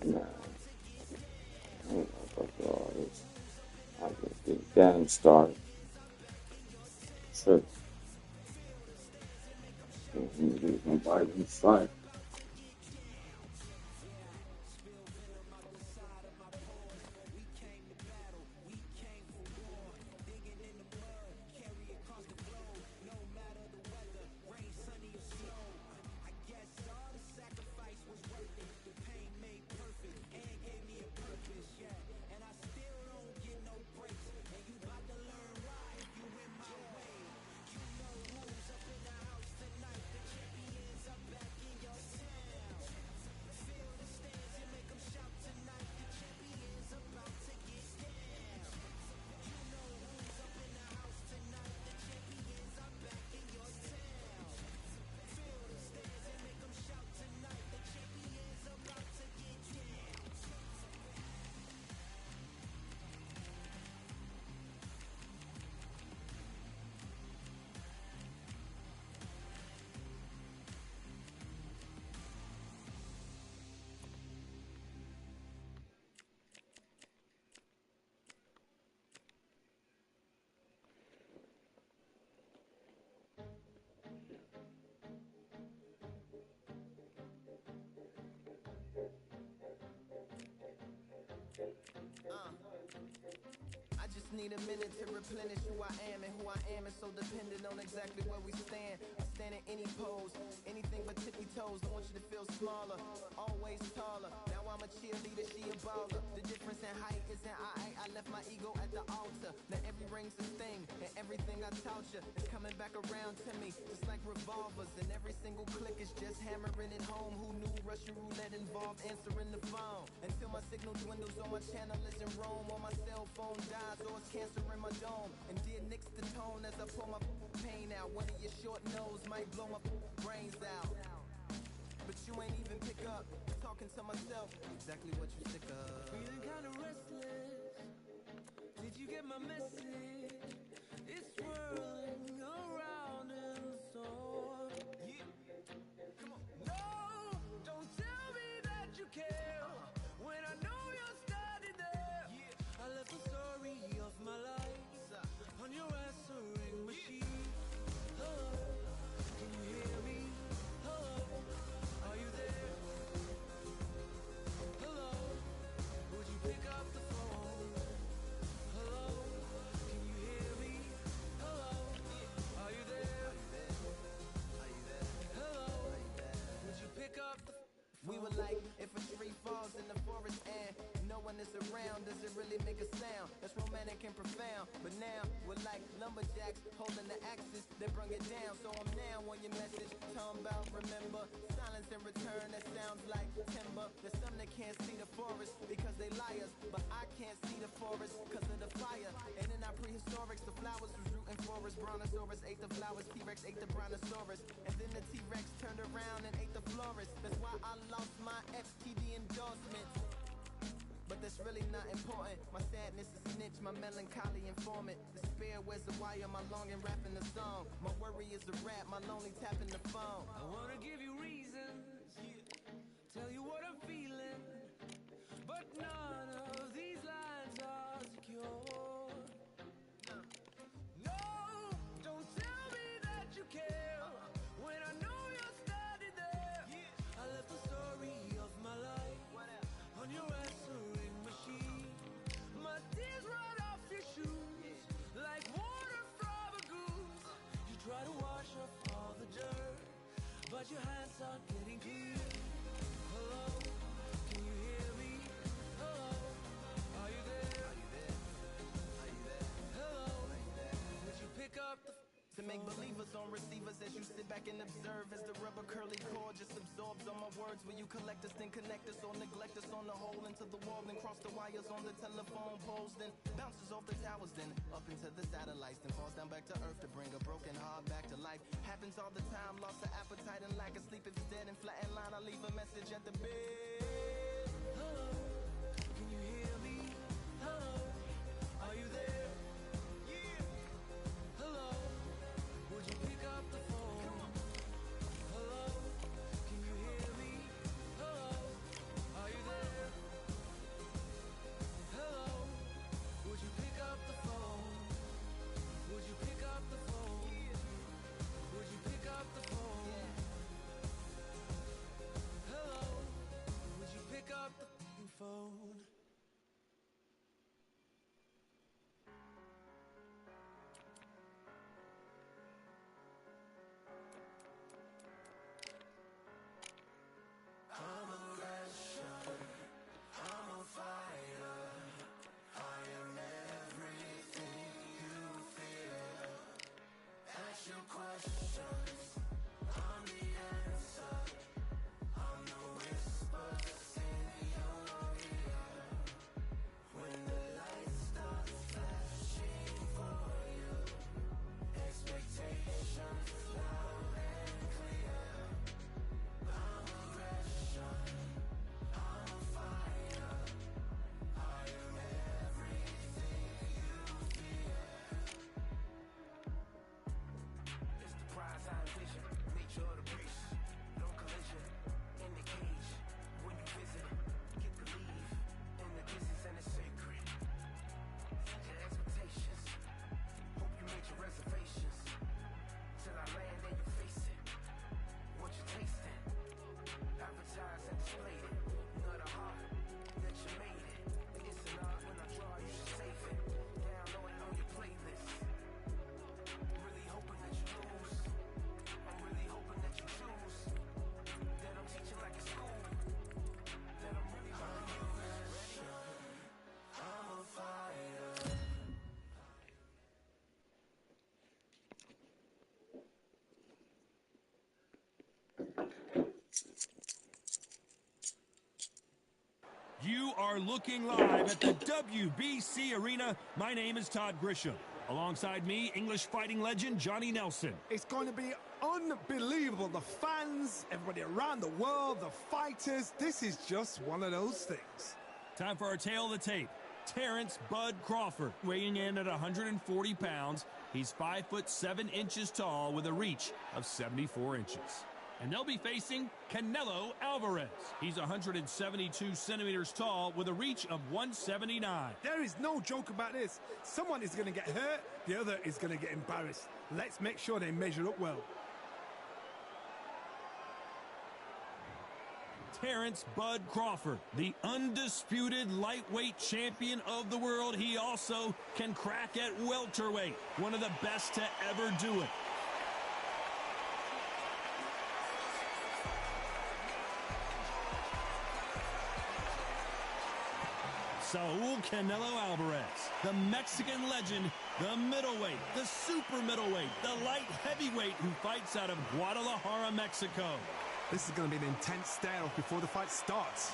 Nah, I don't know about all this. I just get down started. Sure. Nobody can fight. I just need a minute to replenish who I am, and who I am is so dependent on exactly where we stand. I stand in any pose, anything but tippy toes. I want you to feel smaller, always taller. Now I'm a cheerleader, she a baller. The difference in height isn't I left my ego at the altar. Now every ring's a thing, and everything I taught you is coming back around to me, just like revolvers. And every single click is just hammering it home. Who knew Russian roulette involved answering the phone? Until my signal dwindles on my channel is in Rome, or my cell phone dies, or it's cancer in my dome. And dear nicks the tone as I pull my pain out. One of your short nose might blow my brains out, but you ain't even pick up. Talking to myself, exactly what you sick of. Feeling kinda restless. Did you get my message? It's swirling around in the storm. Yeah, come on. No, don't tell me that you care when I know you're standing there. Yeah. I left the story of my life on your answering machine. Hello, can you hear me? Hello, are you there? Hello, would you pick up the phone? Hello, can you hear me? Hello. like lumberjacks holding the axes that bring it down. So I'm now on your message, talking about remember. Silence in return, that sounds like timber. There's some that can't see the forest because they liars, but I can't see the forest because of the fire. And in our prehistorics, the flowers was rooting for us. Brontosaurus ate the flowers, T-Rex ate the brontosaurus. And then the T-Rex turned around and ate the florist. That's why I lost my FTD endorsements. But that's really not important. My sadness is snitch, my melancholy informant. Despair wears a wire, my longing rapping the song. My worry is a rap, my lonely tapping the phone. I wanna give you reasons, tell you what I'm feeling, but none of these lines are secure. No, don't tell me that you care when I know you're standing there. I left the story of my life on your answering machine. My tears run off your shoes like water from a goose. You try to wash off all the dirt, but your hands aren't getting clean. Hello, can you hear me? Hello, are you there? Hello, would you pick up the To make believers on receivers as you sit back and observe as the rubber curly cord just absorbs all my words. Will you collect us, then connect us, or neglect us on the hole into the wall, then cross the wires on the telephone poles, then bounces off the towers, then up into the satellites, then falls down back to earth to bring a broken heart back to life. Happens all the time, lost of appetite and lack of sleep. If it's dead and flat in line, I leave a message at the bed. hello? Can you hear me? Hello, are you there? Yeah. Hello, would you pick up the phone? Hello, can you hear me? Hello, are you there? Hello, would you pick up the phone? Would you pick up the phone? Would you pick up the phone? Hello, would you pick up the phone? I'm a Russian, I'm a fighter, I am everything you fear. Ask your questions, I'm the answer, I'm the whispers in your ear. When the lights start flashing for you, expectations loud and clear. I'm a Russian, I'm a fighter, I am everything you fear. It's the prize I envision, nature of the beast, no collision, in the cage. When you visit, get to leave, in the distance and it's sacred. Set your expectations, hope you made your reservations, till I land and you face it, what you tasting. Advertise and display it. Not a heart that you made it. It's an art when I draw, you should save it. Download it on your playlist. Really hoping that you lose. I'm really hoping that you choose. That I'm teaching like a school. That I'm really hoping you ready. I'm a fighter. You are looking live at the WBC Arena. My name is Todd Grisham. Alongside me, English fighting legend Johnny Nelson. It's going to be unbelievable. The fans, everybody around the world, the fighters. This is just one of those things. Time for our tail of the tape. Terrence Bud Crawford, weighing in at 140 pounds. He's 5'7" tall with a reach of 74 inches. And they'll be facing Canelo Alvarez. He's 172 centimeters tall with a reach of 179. There is no joke about this. Someone is going to get hurt, the other is going to get embarrassed. Let's make sure they measure up well. Terrence Bud Crawford, the undisputed lightweight champion of the world. He also can crack at welterweight, one of the best to ever do it. Saul Canelo Alvarez, the Mexican legend, The middleweight, the super middleweight, the light heavyweight who fights out of Guadalajara, Mexico. This is going to be an intense stare-off before the fight starts.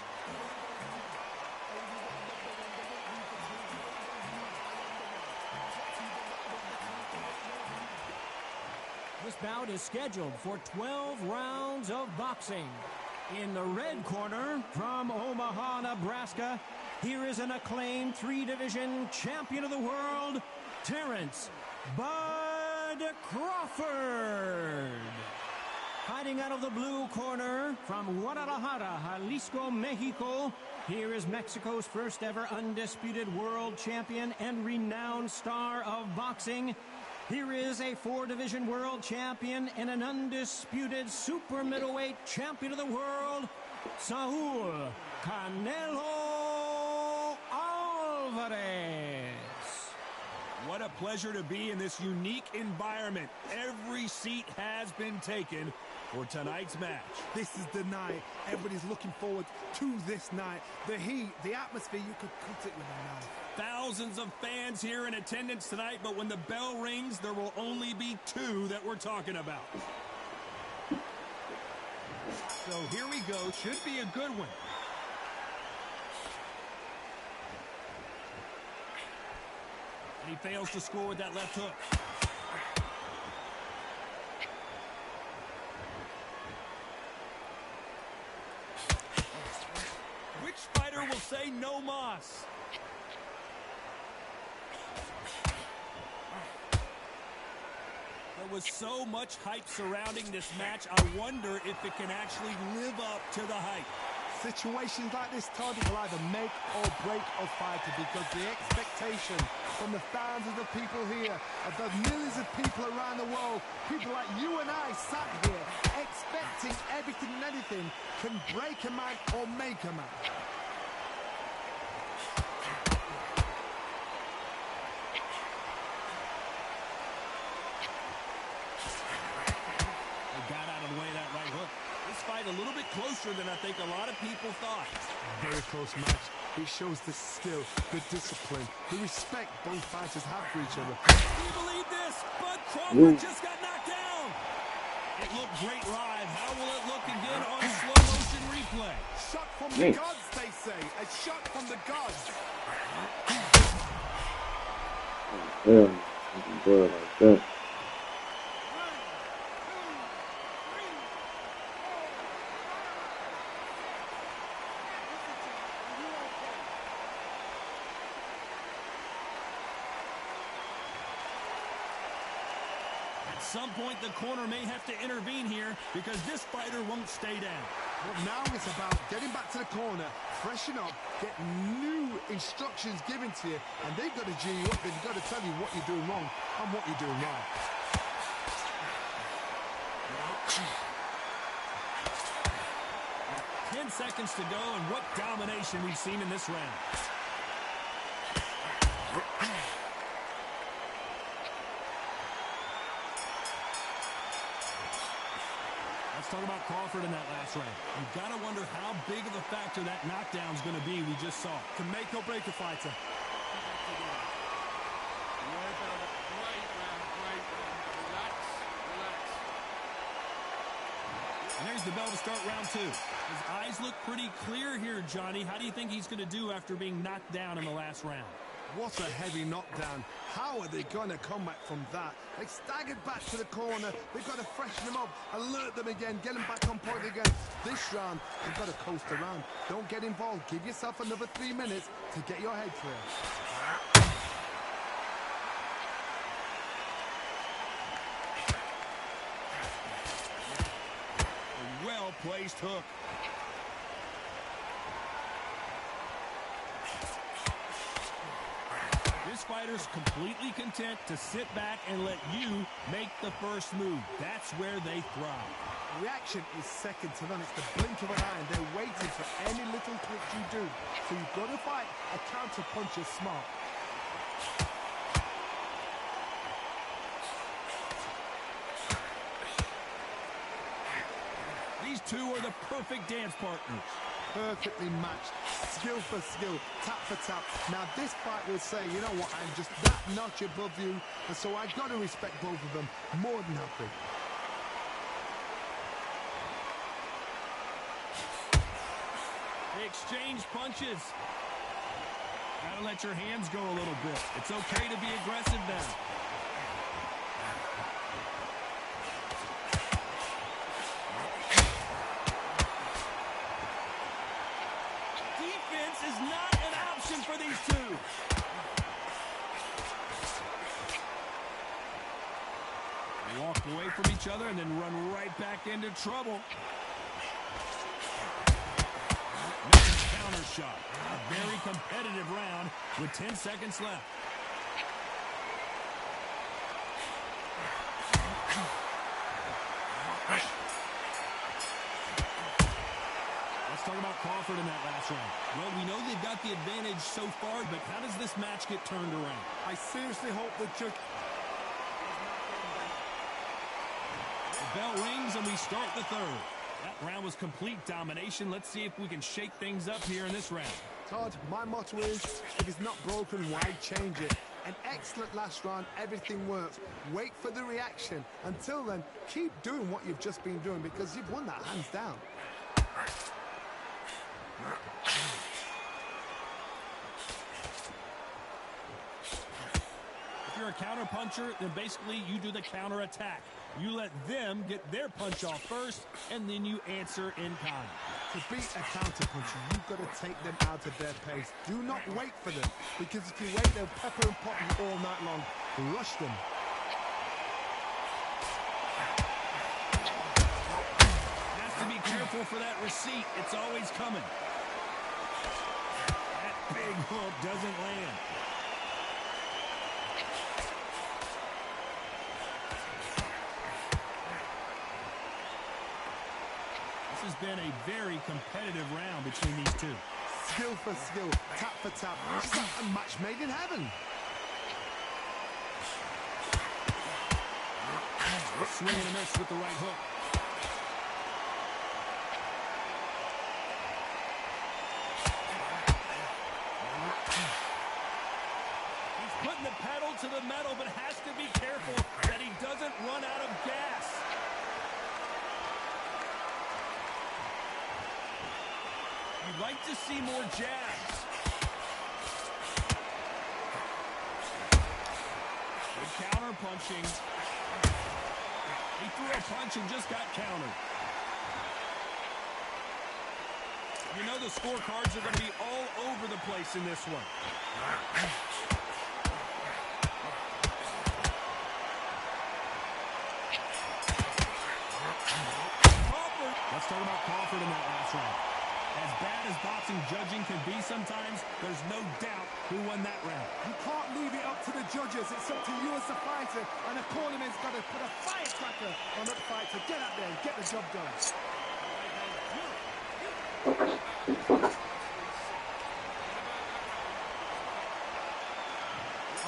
This bout is scheduled for 12 rounds of boxing. In the red corner, from Omaha, Nebraska, here is an acclaimed three-division champion of the world, Terrence "Bud" Crawford. Fighting out of the blue corner, from Guadalajara, Jalisco, Mexico, here is Mexico's first ever undisputed world champion and renowned star of boxing. Here is a four-division world champion and an undisputed super middleweight champion of the world, Saul Canelo Alvarez. What a pleasure to be in this unique environment. Every seat has been taken for tonight's match. This is the night. Everybody's looking forward to this night. The heat, the atmosphere, you could cut it with a knife. Thousands of fans here in attendance tonight, but when the bell rings, there will only be two that we're talking about. So here we go. Should be a good one. And he fails to score with that left hook. Which fighter will say no mas? There was so much hype surrounding this match, I wonder if it can actually live up to the hype. Situations like this, Todd, will either make or break a fighter, because the expectation from the thousands of people here, of the millions of people around the world, people like you and I sat here expecting everything and anything, can break a man or make a man. A little bit closer than I think a lot of people thought. Very close match. It shows the skill, the discipline, the respect both fighters have for each other. Can you believe this? Bud Crawford just got knocked down. It looked great live. How will it look again on slow motion replay? Shot from the gods, they say. A shot from the gods. Yeah, you can do it like that. At some point, the corner may have to intervene here because this fighter won't stay down. Well, now it's about getting back to the corner, freshen up, get new instructions given to you, and they've got to G you up. They've got to tell you what you're doing wrong and what you're doing right. Ten seconds to go, and what domination we've seen in this round. Let's talk about Crawford in that last round. You've got to wonder how big of a factor that knockdown's going to be we just saw. Can make or break a fighter. And there's the bell to start round two. His eyes look pretty clear here, Johnny. How do you think he's going to do after being knocked down in the last round? What a heavy knockdown. How are they going to come back from that? They staggered back to the corner. They've got to freshen them up, alert them again, get them back on point again. This round, you've got to coast around. Don't get involved. Give yourself another 3 minutes to get your head clear. A well-placed hook. This fighter's completely content to sit back and let you make the first move. That's where they thrive. Reaction is second to none. It's the blink of an eye, and they're waiting for any little twitch you do. So you've got to fight a counter punch is smart. These two are the perfect dance partners. perfectly matched, skill for skill, tap for tap. Now this fight will say, you know what, I'm just that notch above you, and so I got to respect both of them more than happy. They exchange punches. Gotta let your hands go a little bit. It's okay to be aggressive now. Defense is not an option for these two. They walk away from each other and then run right back into trouble. Counter shot. A very competitive round with 10 seconds left. Let's talk about Crawford in that last round. Well, we know they've got the advantage so far, but how does this match get turned around? I seriously hope the judge... The bell rings and we start the third. That round was complete domination. Let's see if we can shake things up here in this round. Todd, my motto is, if it's not broken, why change it? An excellent last round, everything works. Wait for the reaction. Until then, keep doing what you've just been doing because you've won that hands down. If you're a counter puncher, then basically you do the counter attack. You let them get their punch off first, and then you answer in kind. To beat a counter puncher, you've got to take them out of their pace. Do not wait for them, because if you wait, they'll pepper and pop you all night long. Rush them. Has to be careful for that receipt. It's always coming. That big hook doesn't land. This has been a very competitive round between these two. Skill for skill, tap for tap. It's like a match made in heaven. Swing and a miss with the right hook. He's putting the pedal to the metal, but has to be careful that he doesn't run out of gas. You'd like to see more jabs. Good counter punching. He threw a punch and just got countered. You know the scorecards are going to be all over the place in this one. Crawford. Let's talk about Crawford in that last round. As bad as boxing judging can be sometimes, there's no doubt who won that round. You can't leave it up to the judges. It's up to you as the fighter, and the cornerman's got to put a firecracker on that fighter. Get out there and get the job done.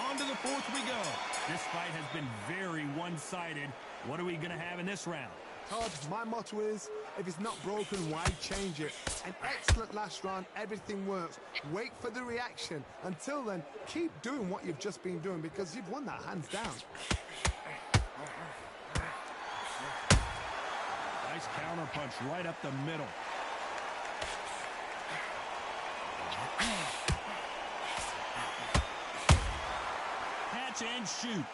On to the fourth we go. This fight has been very one-sided. What are we going to have in this round? Todd, my motto is, if it's not broken, why change it? An excellent last round, everything works. Wait for the reaction. Until then, keep doing what you've just been doing because you've won that hands down. Nice counter punch right up the middle. Catch and shoot.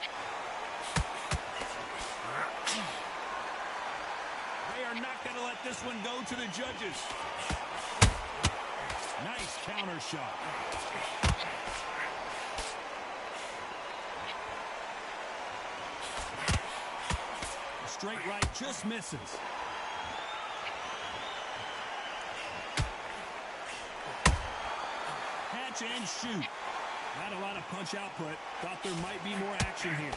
They are not going to let this one go to the judges. Nice counter shot. A straight right just misses. Catch and shoot. Not a lot of punch output. Thought there might be more action here.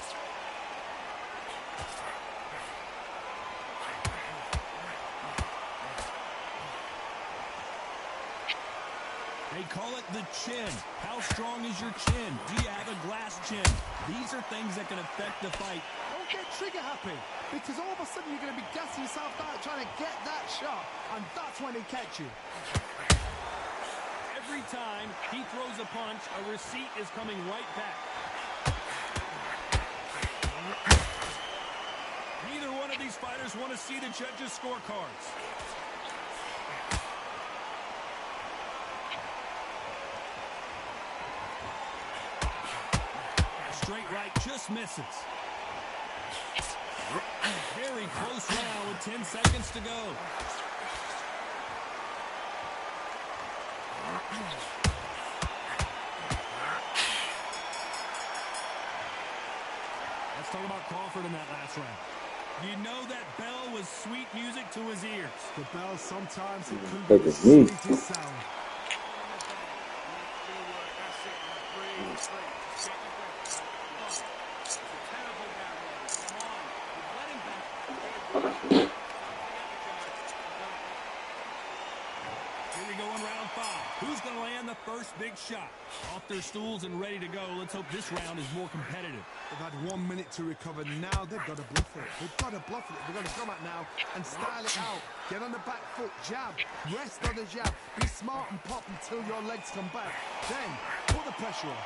They call it the chin. How strong is your chin? Do you have a glass chin? These are things that can affect the fight. Don't get trigger happy, because all of a sudden you're going to be gassing yourself out trying to get that shot, and that's when he catch you. Every time he throws a punch, a receipt is coming right back. Neither one of these fighters want to see the judges' scorecards. Straight right just misses. Very close round with 10 seconds to go. Let's talk about Crawford in that last round. You know that bell was sweet music to his ears. The bell sometimes it can be the sweetest sound. Here we go in round 5. Who's going to land the first big shot? Off their stools and ready to go. Let's hope this round is more competitive. They've had 1 minute to recover. Now they've got to bluff it. They've got to bluff it. They've got to come out now and style it out. Get on the back foot, jab. Rest on the jab. Be smart and pop until your legs come back. Then put the pressure on.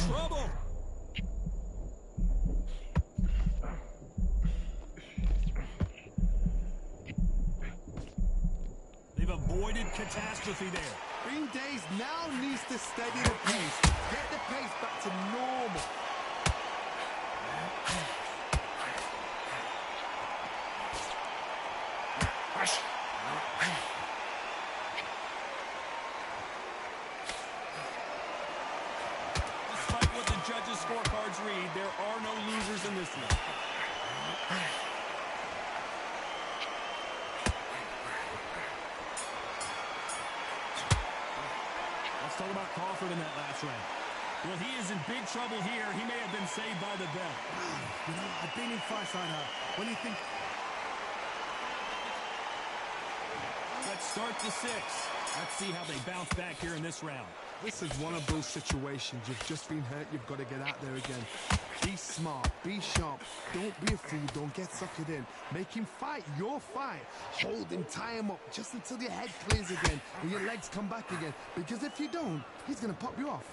Trouble. They've avoided catastrophe there. Green Days now needs to steady the pace. Get the pace back to normal. Judges' scorecards read, there are no losers in this one. Let's talk about Crawford in that last round. Well, he is in big trouble here. He may have been saved by the bell. You know, I've been in fights like that. When you think... Let's start the 6. Let's see how they bounce back here in this round. This is one of those situations. You've just been hurt. You've got to get out there again. Be smart. Be sharp. Don't be a fool. Don't get suckered in. Make him fight your fight. Hold him. Tie him up just until your head clears again and your legs come back again. Because if you don't, he's going to pop you off.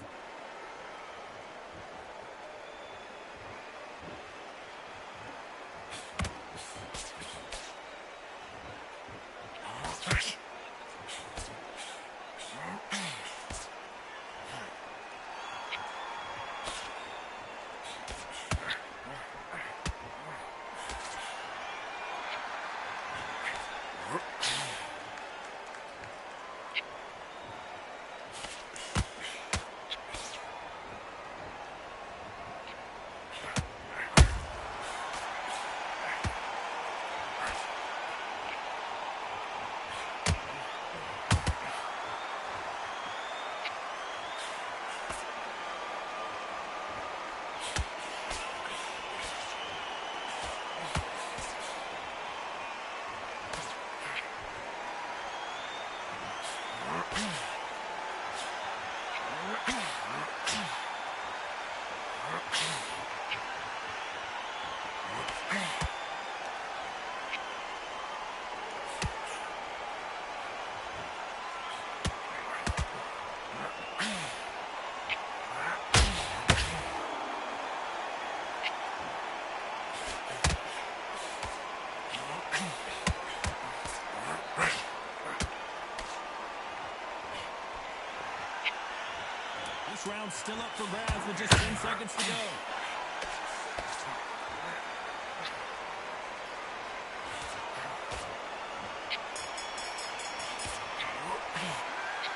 It's still up for grabs with just 10 seconds to go.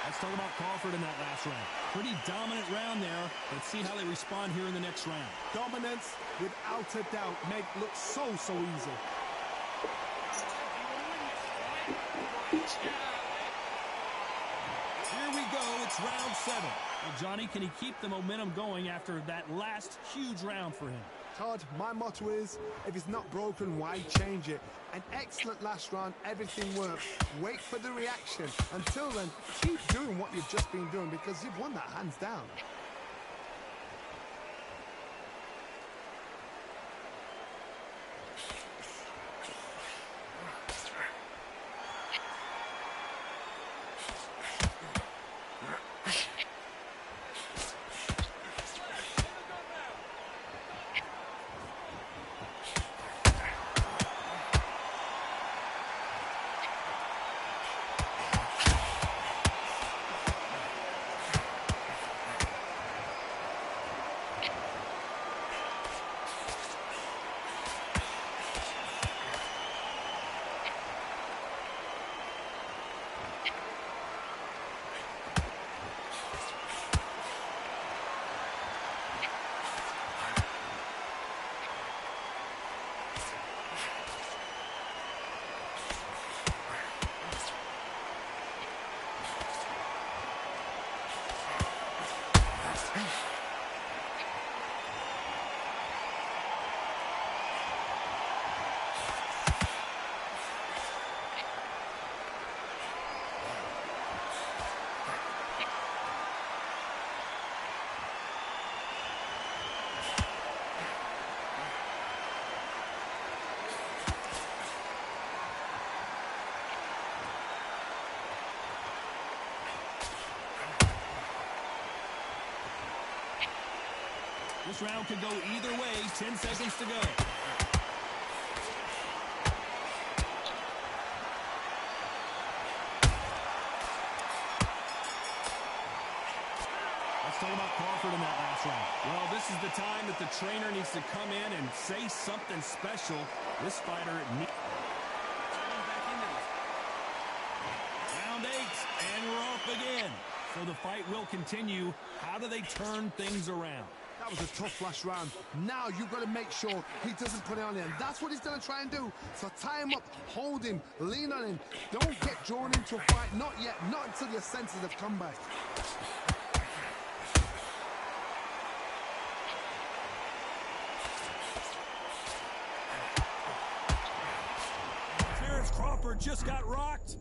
Let's talk about Crawford in that last round. Pretty dominant round there. Let's see how they respond here in the next round. Dominance, without a doubt, make look so easy. Here we go. It's round 7. Well, Johnny, can he keep the momentum going after that last huge round for him? Todd, my motto is, if it's not broken, why change it? An excellent last round, everything works. Wait for the reaction. Until then, keep doing what you've just been doing because you've won that hands down. This round could go either way. 10 seconds to go. Let's talk about Crawford in that last round. Well, this is the time that the trainer needs to come in and say something special. This fighter needs... Round 8, and we're off again. So the fight will continue. How do they turn things around? That was a tough last round. Now you've got to make sure he doesn't put it on him. That's what he's going to try and do. So tie him up, hold him, lean on him. Don't get drawn into a fight. Not yet. Not until your senses have come back. Terrence Crawford just got rocked.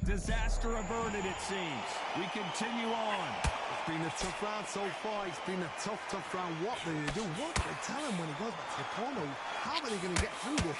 Disaster averted, it seems. We continue on. It's been a tough round so far. It's been a tough round. What do they do? What do they tell him when he goes back to the corner? How are they going to get through this?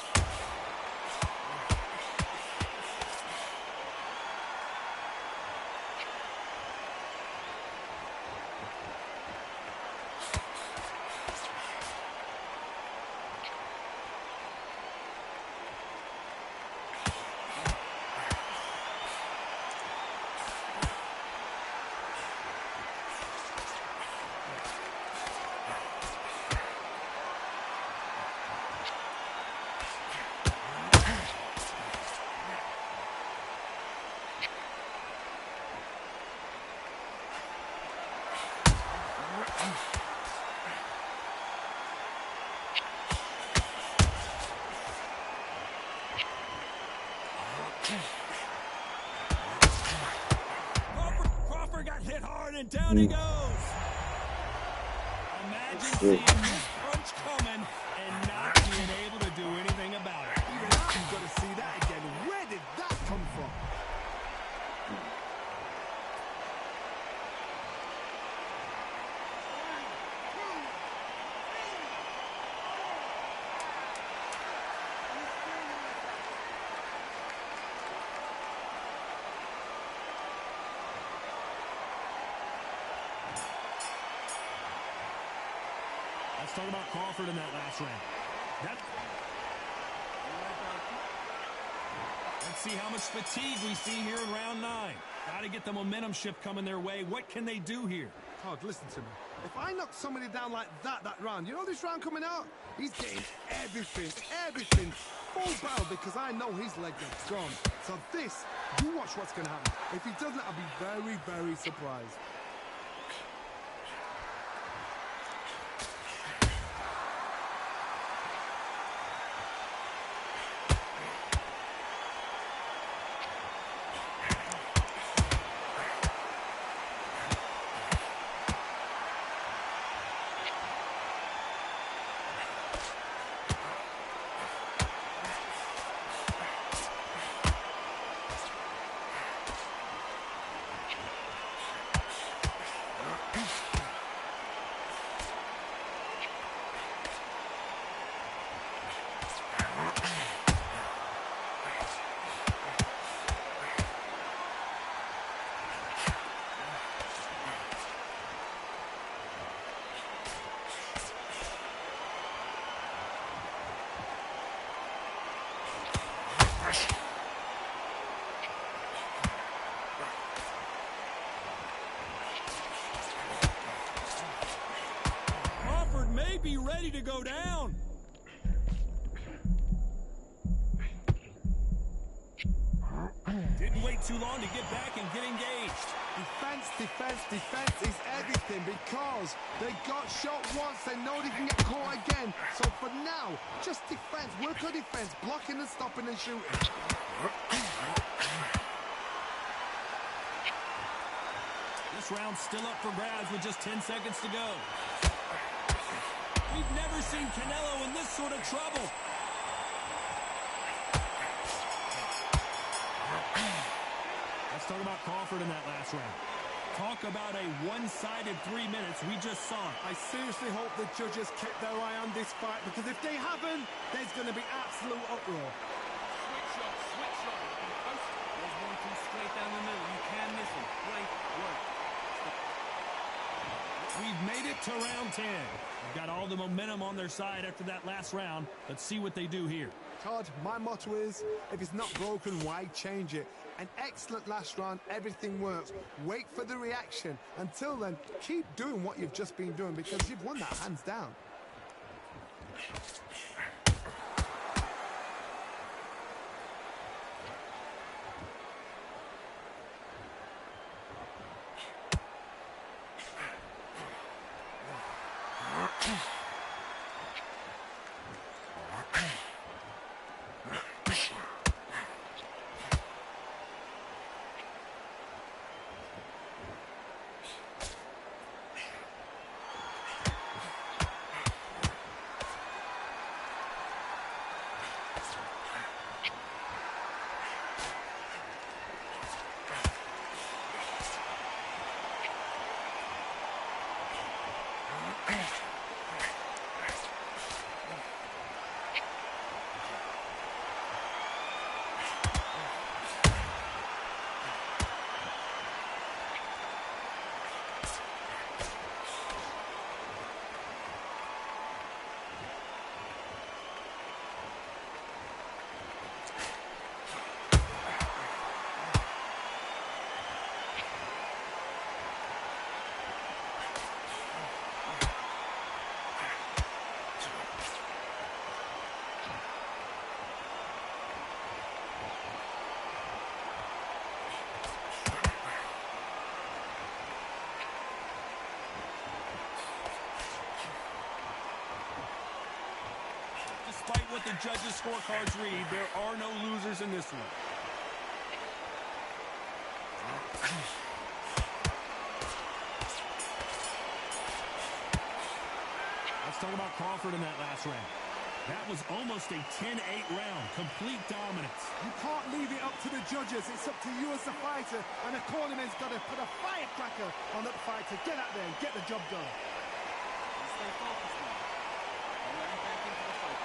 Crawford got hit hard and down he goes. Imagine seeing this punch coming and not being able to do anything about it. You've got to see that again. Where did that come from? Let's talk about Crawford in that last round. see how much fatigue we see here in round 9. Got to get the momentum shift coming their way. What can they do here? Todd, listen to me. If I knock somebody down like that round, you know this round coming out? He's getting everything full barrel because I know his leg is gone. So this, you watch what's going to happen. If he doesn't, I'll be very, very surprised. Be ready to go down. Didn't wait too long to get back and get engaged. Defense is everything because they got shot once, they know they can get caught again. So for now, just defense, work on defense, blocking and stopping and shooting. This round's still up for grabs with just 10 seconds to go. We've never seen Canelo in this sort of trouble. Let's talk about Crawford in that last round. Talk about a one-sided 3 minutes. We just saw it. I seriously hope the judges kept their eye on this fight because if they haven't, there's going to be absolute uproar. Switch shot. There's one too straight down the middle. You can miss him. Great work. We've made it to round 10. They've got all the momentum on their side after that last round. Let's see what they do here. Todd, my motto is, if it's not broken, why change it? An excellent last round, everything works. Wait for the reaction. Until then, keep doing what you've just been doing because you've won that hands down. Despite what the judges' scorecards read, there are no losers in this one. Let's talk about Crawford in that last round. That was almost a 10-8 round, complete dominance. You can't leave it up to the judges. It's up to you as the fighter, and the cornerman's got to put a firecracker on that fighter. Get out there and get the job done. Stay focused now. Don't let him back into the fight.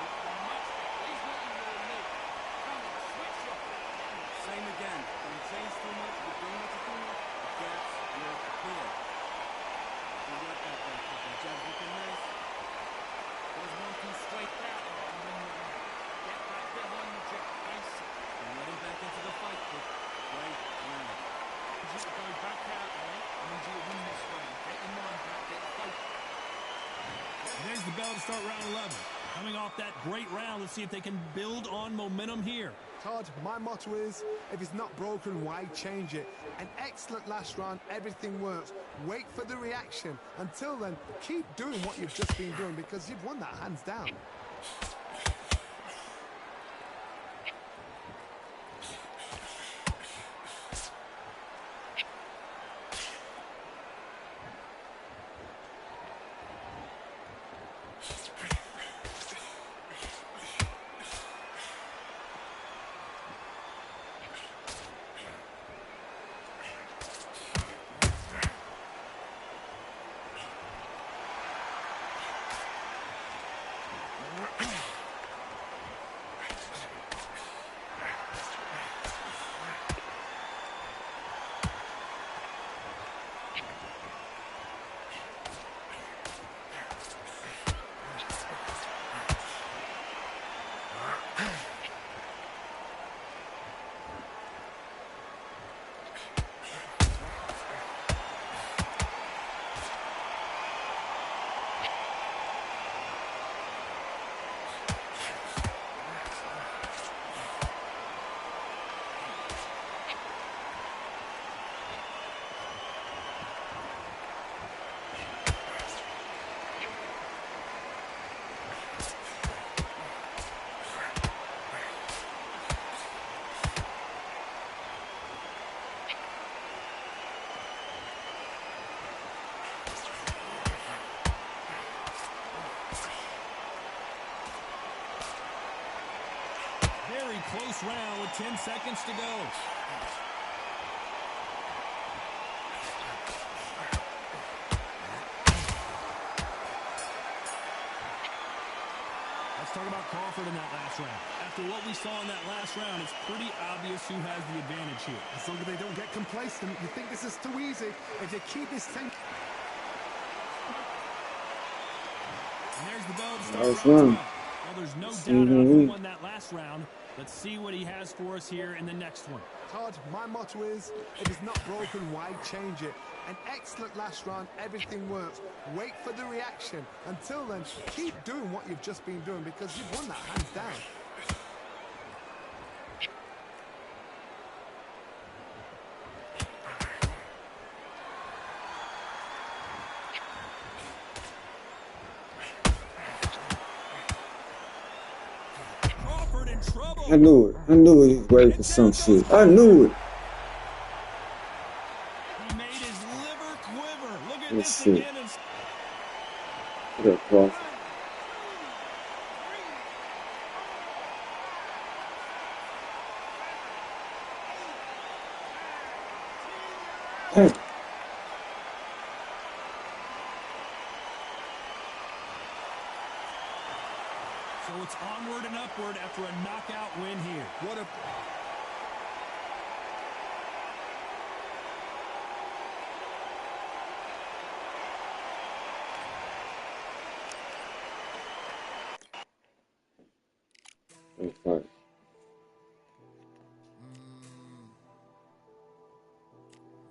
He's what you really need. Come on, switch up. Same again. Don't change too much. You're doing what you're doing. The gaps will appear. Good work out there, Crawford. Jabs looking nice. There's one too straight there. Get right behind the jet face. And let him back into the bell to start round 11. Coming off that great round, let's see if they can build on momentum here. Todd, my motto is, if it's not broken, why change it? An excellent last round, everything works. Wait for the reaction. Until then, keep doing what you've just been doing because you've won that hands down. Very close round with 10 seconds to go. Let's talk about Crawford in that last round. After what we saw in that last round, it's pretty obvious who has the advantage here. As long as they don't get complacent, you think this is too easy. If they keep this thing... And there's the bell to start round 12. Well, there's no doubt about who won that last round. Let's see what he has for us here in the next one. Todd, my motto is, if it's not broken, why change it? An excellent last round, everything works. Wait for the reaction. Until then, keep doing what you've just been doing because you've won that hands down. I knew it. I knew he was ready for some shit. I knew it. He made his liver quiver. Look at Let's this see. again. What up, Crawford? Hey. So it's onward and upward after a knockout win here. What a... Okay.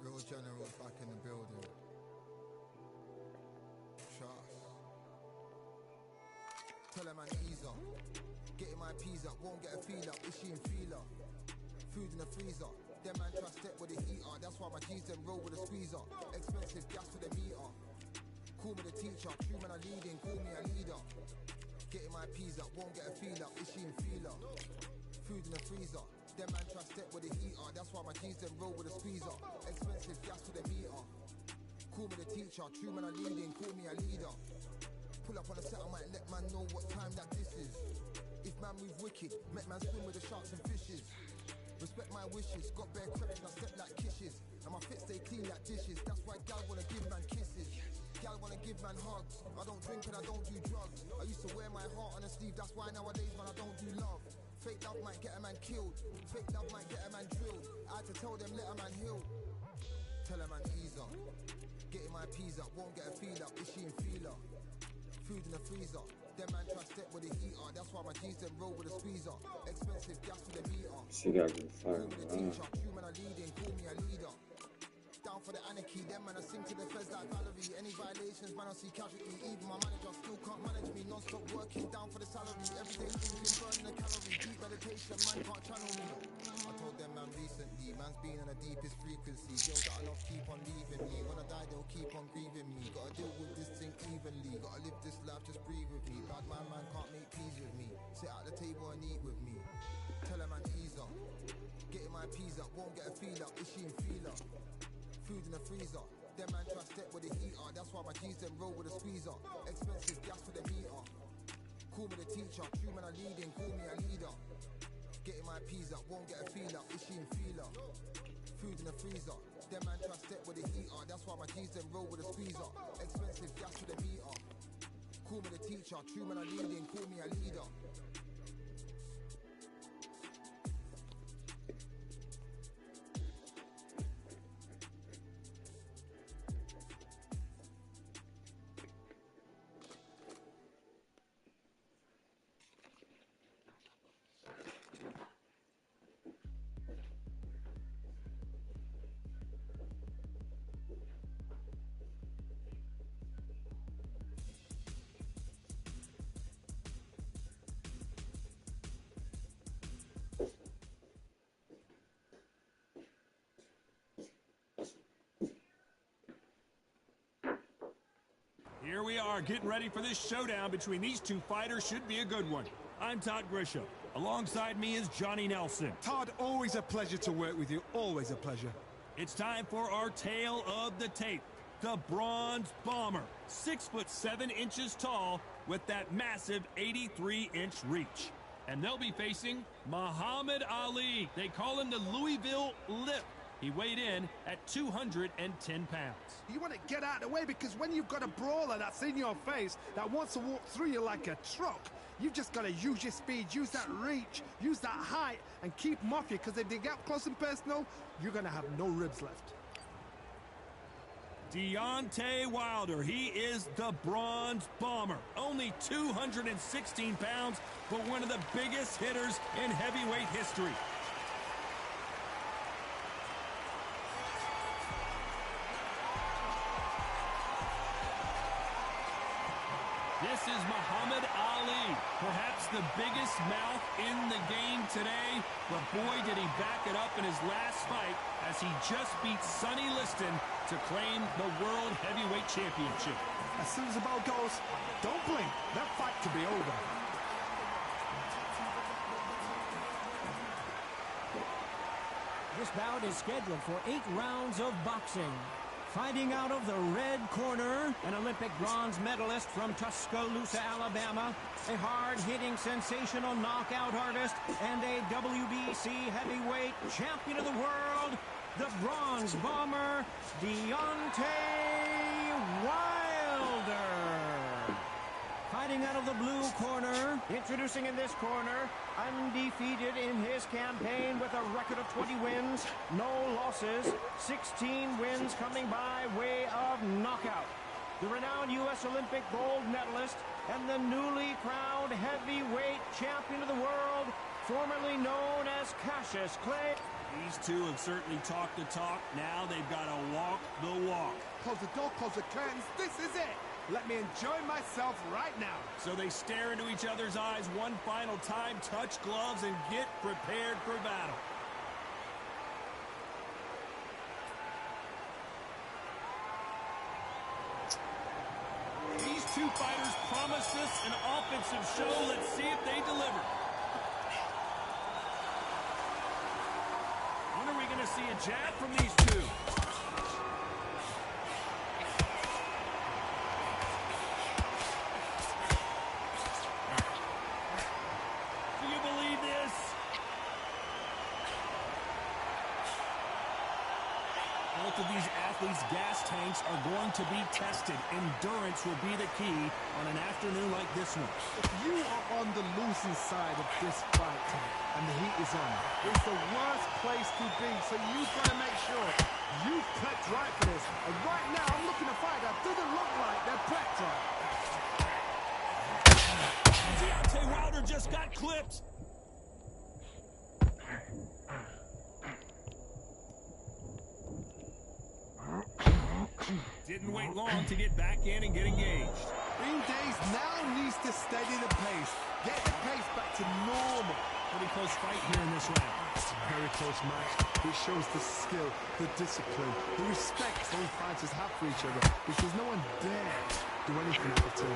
Real generals back in the building. Trust. Tell them man ease up. Getting my peas up, won't get a feel up. Is she in feeler? Food in the freezer. Them man try step with the heater. That's why my G's them roll with a squeezer. Expensive gas with a meter. Call me the teacher. True man I leading. Call me a leader. Getting my peas up, won't get a feel up. Is she in feeler? Food in the freezer. Them man try step with the heater. That's why my G's them roll with a squeezer. Expensive gas with a meter. Call me the teacher. True man I leading. Call me a leader. Pull up on the set, I might let man know what time that this is. If man move wicked, make man swim with the sharks and fishes. Respect my wishes, got bare credit, I step like kisses. And my fit stay clean like dishes, that's why gal wanna give man kisses. Gal wanna give man hugs, I don't drink and I don't do drugs. I used to wear my heart on a sleeve, that's why nowadays man I don't do love. Fake love might get a man killed, fake love might get a man drilled. I had to tell them let a man heal. Tell a man ease up, getting my peas up, won't get a feel up, is she in feeler? Food in the freezer. Them man try step with the heater. That's why my G's them roll with a squeezer. Expensive gas with a meter. She got to fire. Call me the teacher. True man I leading. Call me a leader. Down for the anarchy. Them man I sing to the feds like Valerie. Any violation Reactions, man, I see casualty. Even my manager still can't manage me. Non-stop working down for the salary. Everyday thinking, burning the calorie. Deep meditation, man can't channel me. I told them, man, recently, man's been on the deepest frequency. Girls that I love keep on leaving me. When I die, they'll keep on grieving me. Gotta deal with this thing evenly. Gotta live this life, just breathe with me. Bad man can't make peace with me. Sit at the table and eat with me. Tell a man ease up. Getting my peas up, won't get a feel up. Is she in feeler? Food in the freezer. Them man try step with the heater. That's why my G's them roll with a squeezer. Expensive gas for the meter. Call me the teacher. True man I leading, call me a leader. Getting my peas up, won't get a feel up. Is she in feeler? Food in the freezer. Them man try step with the heater. That's why my G's them roll with a squeezer. Expensive gas for the meter. Call me the teacher. True man I leading, call me a leader. Here we are, getting ready for this showdown between these two fighters. Should be a good one. I'm Todd Grisham. Alongside me is Johnny Nelson. Todd, always a pleasure to work with you. Always a pleasure. It's time for our tale of the tape. The Bronze Bomber, 6'7" tall with that massive 83-inch reach. And they'll be facing Muhammad Ali. They call him the Louisville Lip. He weighed in at 210 pounds. You want to get out of the way because when you've got a brawler that's in your face that wants to walk through you like a truck, you've just got to use your speed, use that reach, use that height, and keep them off you, because if they get up close and personal, you're going to have no ribs left. Deontay Wilder, he is the Bronze Bomber. Only 216 pounds, but one of the biggest hitters in heavyweight history. This is Muhammad Ali, perhaps the biggest mouth in the game today, but boy did he back it up in his last fight as he just beat Sonny Liston to claim the World Heavyweight Championship. As soon as the bell goes, don't blink, that fight could be over. This bout is scheduled for 8 rounds of boxing. Fighting out of the red corner, an Olympic bronze medalist from Tuscaloosa, Alabama, a hard-hitting, sensational knockout artist, and a WBC heavyweight champion of the world, the Bronze Bomber, Deontay Wilder. Fighting out of the blue corner, introducing in this corner, undefeated in his campaign with a record of 20 wins, no losses, 16 wins coming by way of knockout. The renowned U.S. Olympic gold medalist and the newly crowned heavyweight champion of the world, formerly known as Cassius Clay. These two have certainly talked the talk. Now they've got to walk the walk. Close the door, close the curtains, this is it. Let me enjoy myself right now. So they stare into each other's eyes one final time, touch gloves, and get prepared for battle. These two fighters promised us an offensive show. Let's see if they deliver. When are we going to see a jab from these two? Both of these athletes' gas tanks are going to be tested. Endurance will be the key on an afternoon like this one. If you are on the losing side of this fight and the heat is on, it's the worst place to be. So you've got to make sure you've prepped right for this. And right now, I'm looking to fight that doesn't look like they're prepped right. Deontay Wilder just got clipped. Didn't Didn't wait long to get back in and get engaged. Green Days now needs to steady the pace. Get the pace back to normal. Pretty close fight here in this round. It's a very close match. It shows the skill, the discipline, the respect both fighters have for each other, because no one dare do anything out of turn.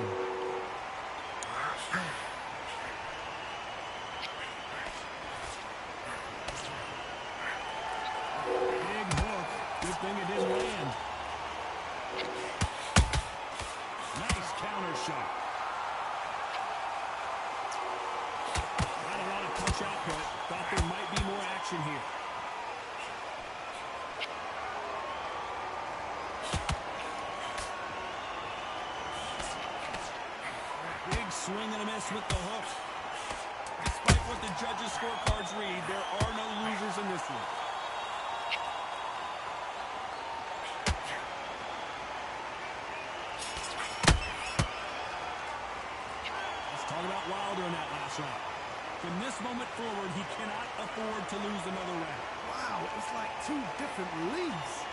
Big hook. Good thing it didn't land. Nice counter shot. Not a lot of punch output. Thought there might be more action here. Big swing and a miss with the hook. Despite what the judges' scorecards read, there are no losers in this one. Let's talk about Wilder in that last round. From this moment forward, he cannot afford to lose another round. Wow, it's like two different leagues.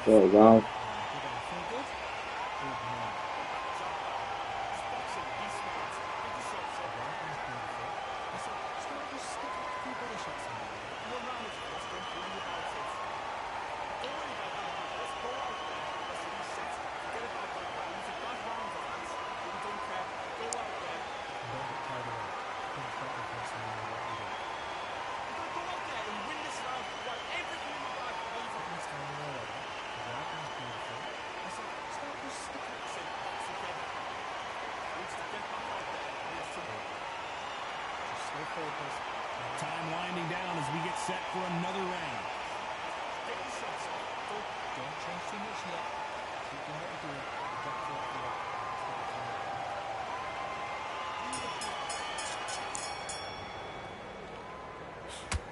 There we go. Time winding down as we get set for another round. Don't change too much yet. Keep doing what you're doing.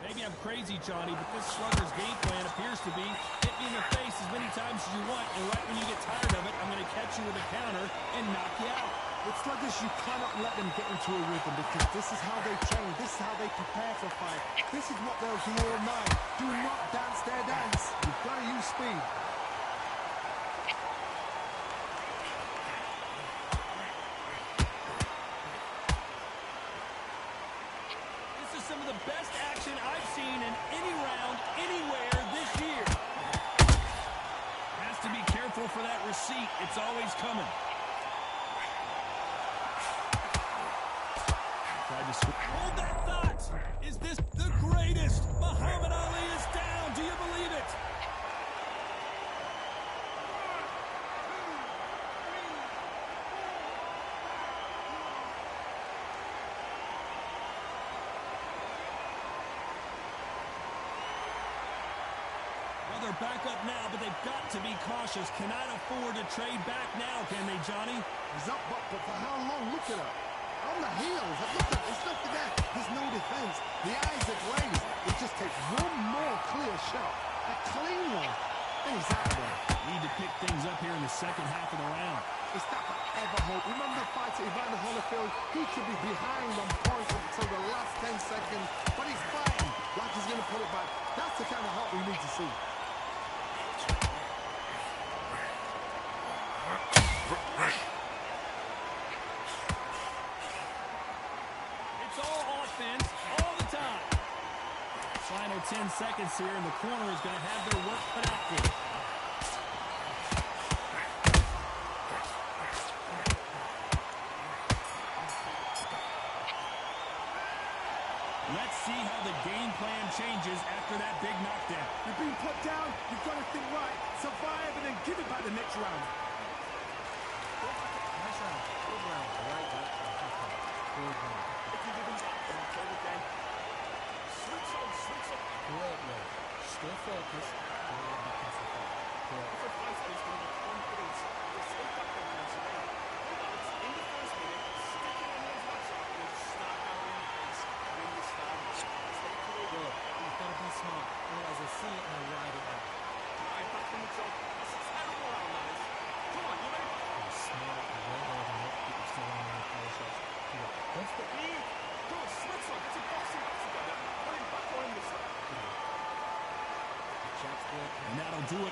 Maybe I'm crazy, Johnny, but this slugger's game plan appears to be hit me in the face as many times as you want, and right when you get tired of it, I'm going to catch you with a counter and knock you out. With sluggers, you cannot let them get into a rhythm, because this is how they train, this is how they prepare for a fight. This is what they'll do all night. Do not dance their dance. You've got to use speed. This is some of the best action I've seen in any round, anywhere this year. Has to be careful for that receipt. It's always coming. Hold that thought. Is this the greatest? Muhammad Ali is down. Do you believe it? Well, they're back up now, but they've got to be cautious. Cannot afford to trade back now, can they, Johnny? He's up, but for how long? Look at her. On the heels. Look at it. It's nothing there. There's no defense. The eyes are glazed. It just takes one more clear shot. A clean one. And he's out of there. Need to pick things up here in the second half of the round. It's that forever hope. Remember the fighter Evander Holyfield? He could be behind on points until the last 10 seconds, but he's fighting like he's going to pull it back. That's the kind of hope we need to see. It's all offense all the time. Final 10 seconds here, and the corner is going to have their work cut out for them. Let's see how the game plan changes after that big knockdown. You've been put down. You've got to think right. Survive and then give it back the next round. Nice round. Good round. I like that. Good round. Switch on. Great work. Stay focused. Don't let me catch the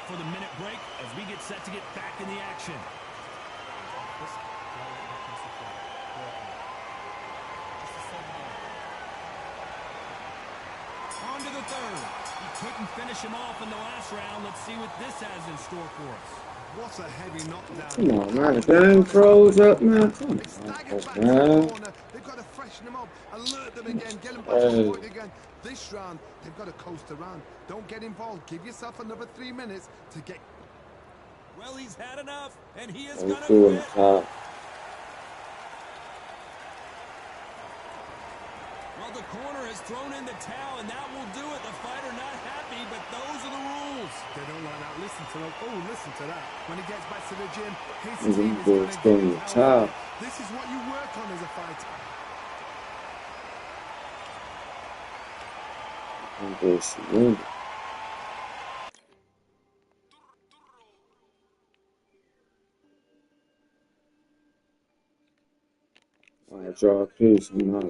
for the minute break as we get set to get back in the action. On to the third. He couldn't finish him off in the last round. Let's see what this has in store for us. What a heavy knockdown. Come on, man. The game froze up, man. Come on, man. They've got to freshen them up, alert them again, get them back on point again. This round, they've got to coast around. Don't get involved. Give yourself another 3 minutes to get... Well, he's had enough, and he is going to quit. Well, the corner has thrown in the towel, and that will do it. The fighter not happy, but those are the rules. They don't like that. Listen to them. Oh, listen to that. When he gets back to the gym, his He's team is going to going get to top. This is what you work on as a fighter. I draw a piece. I'm not a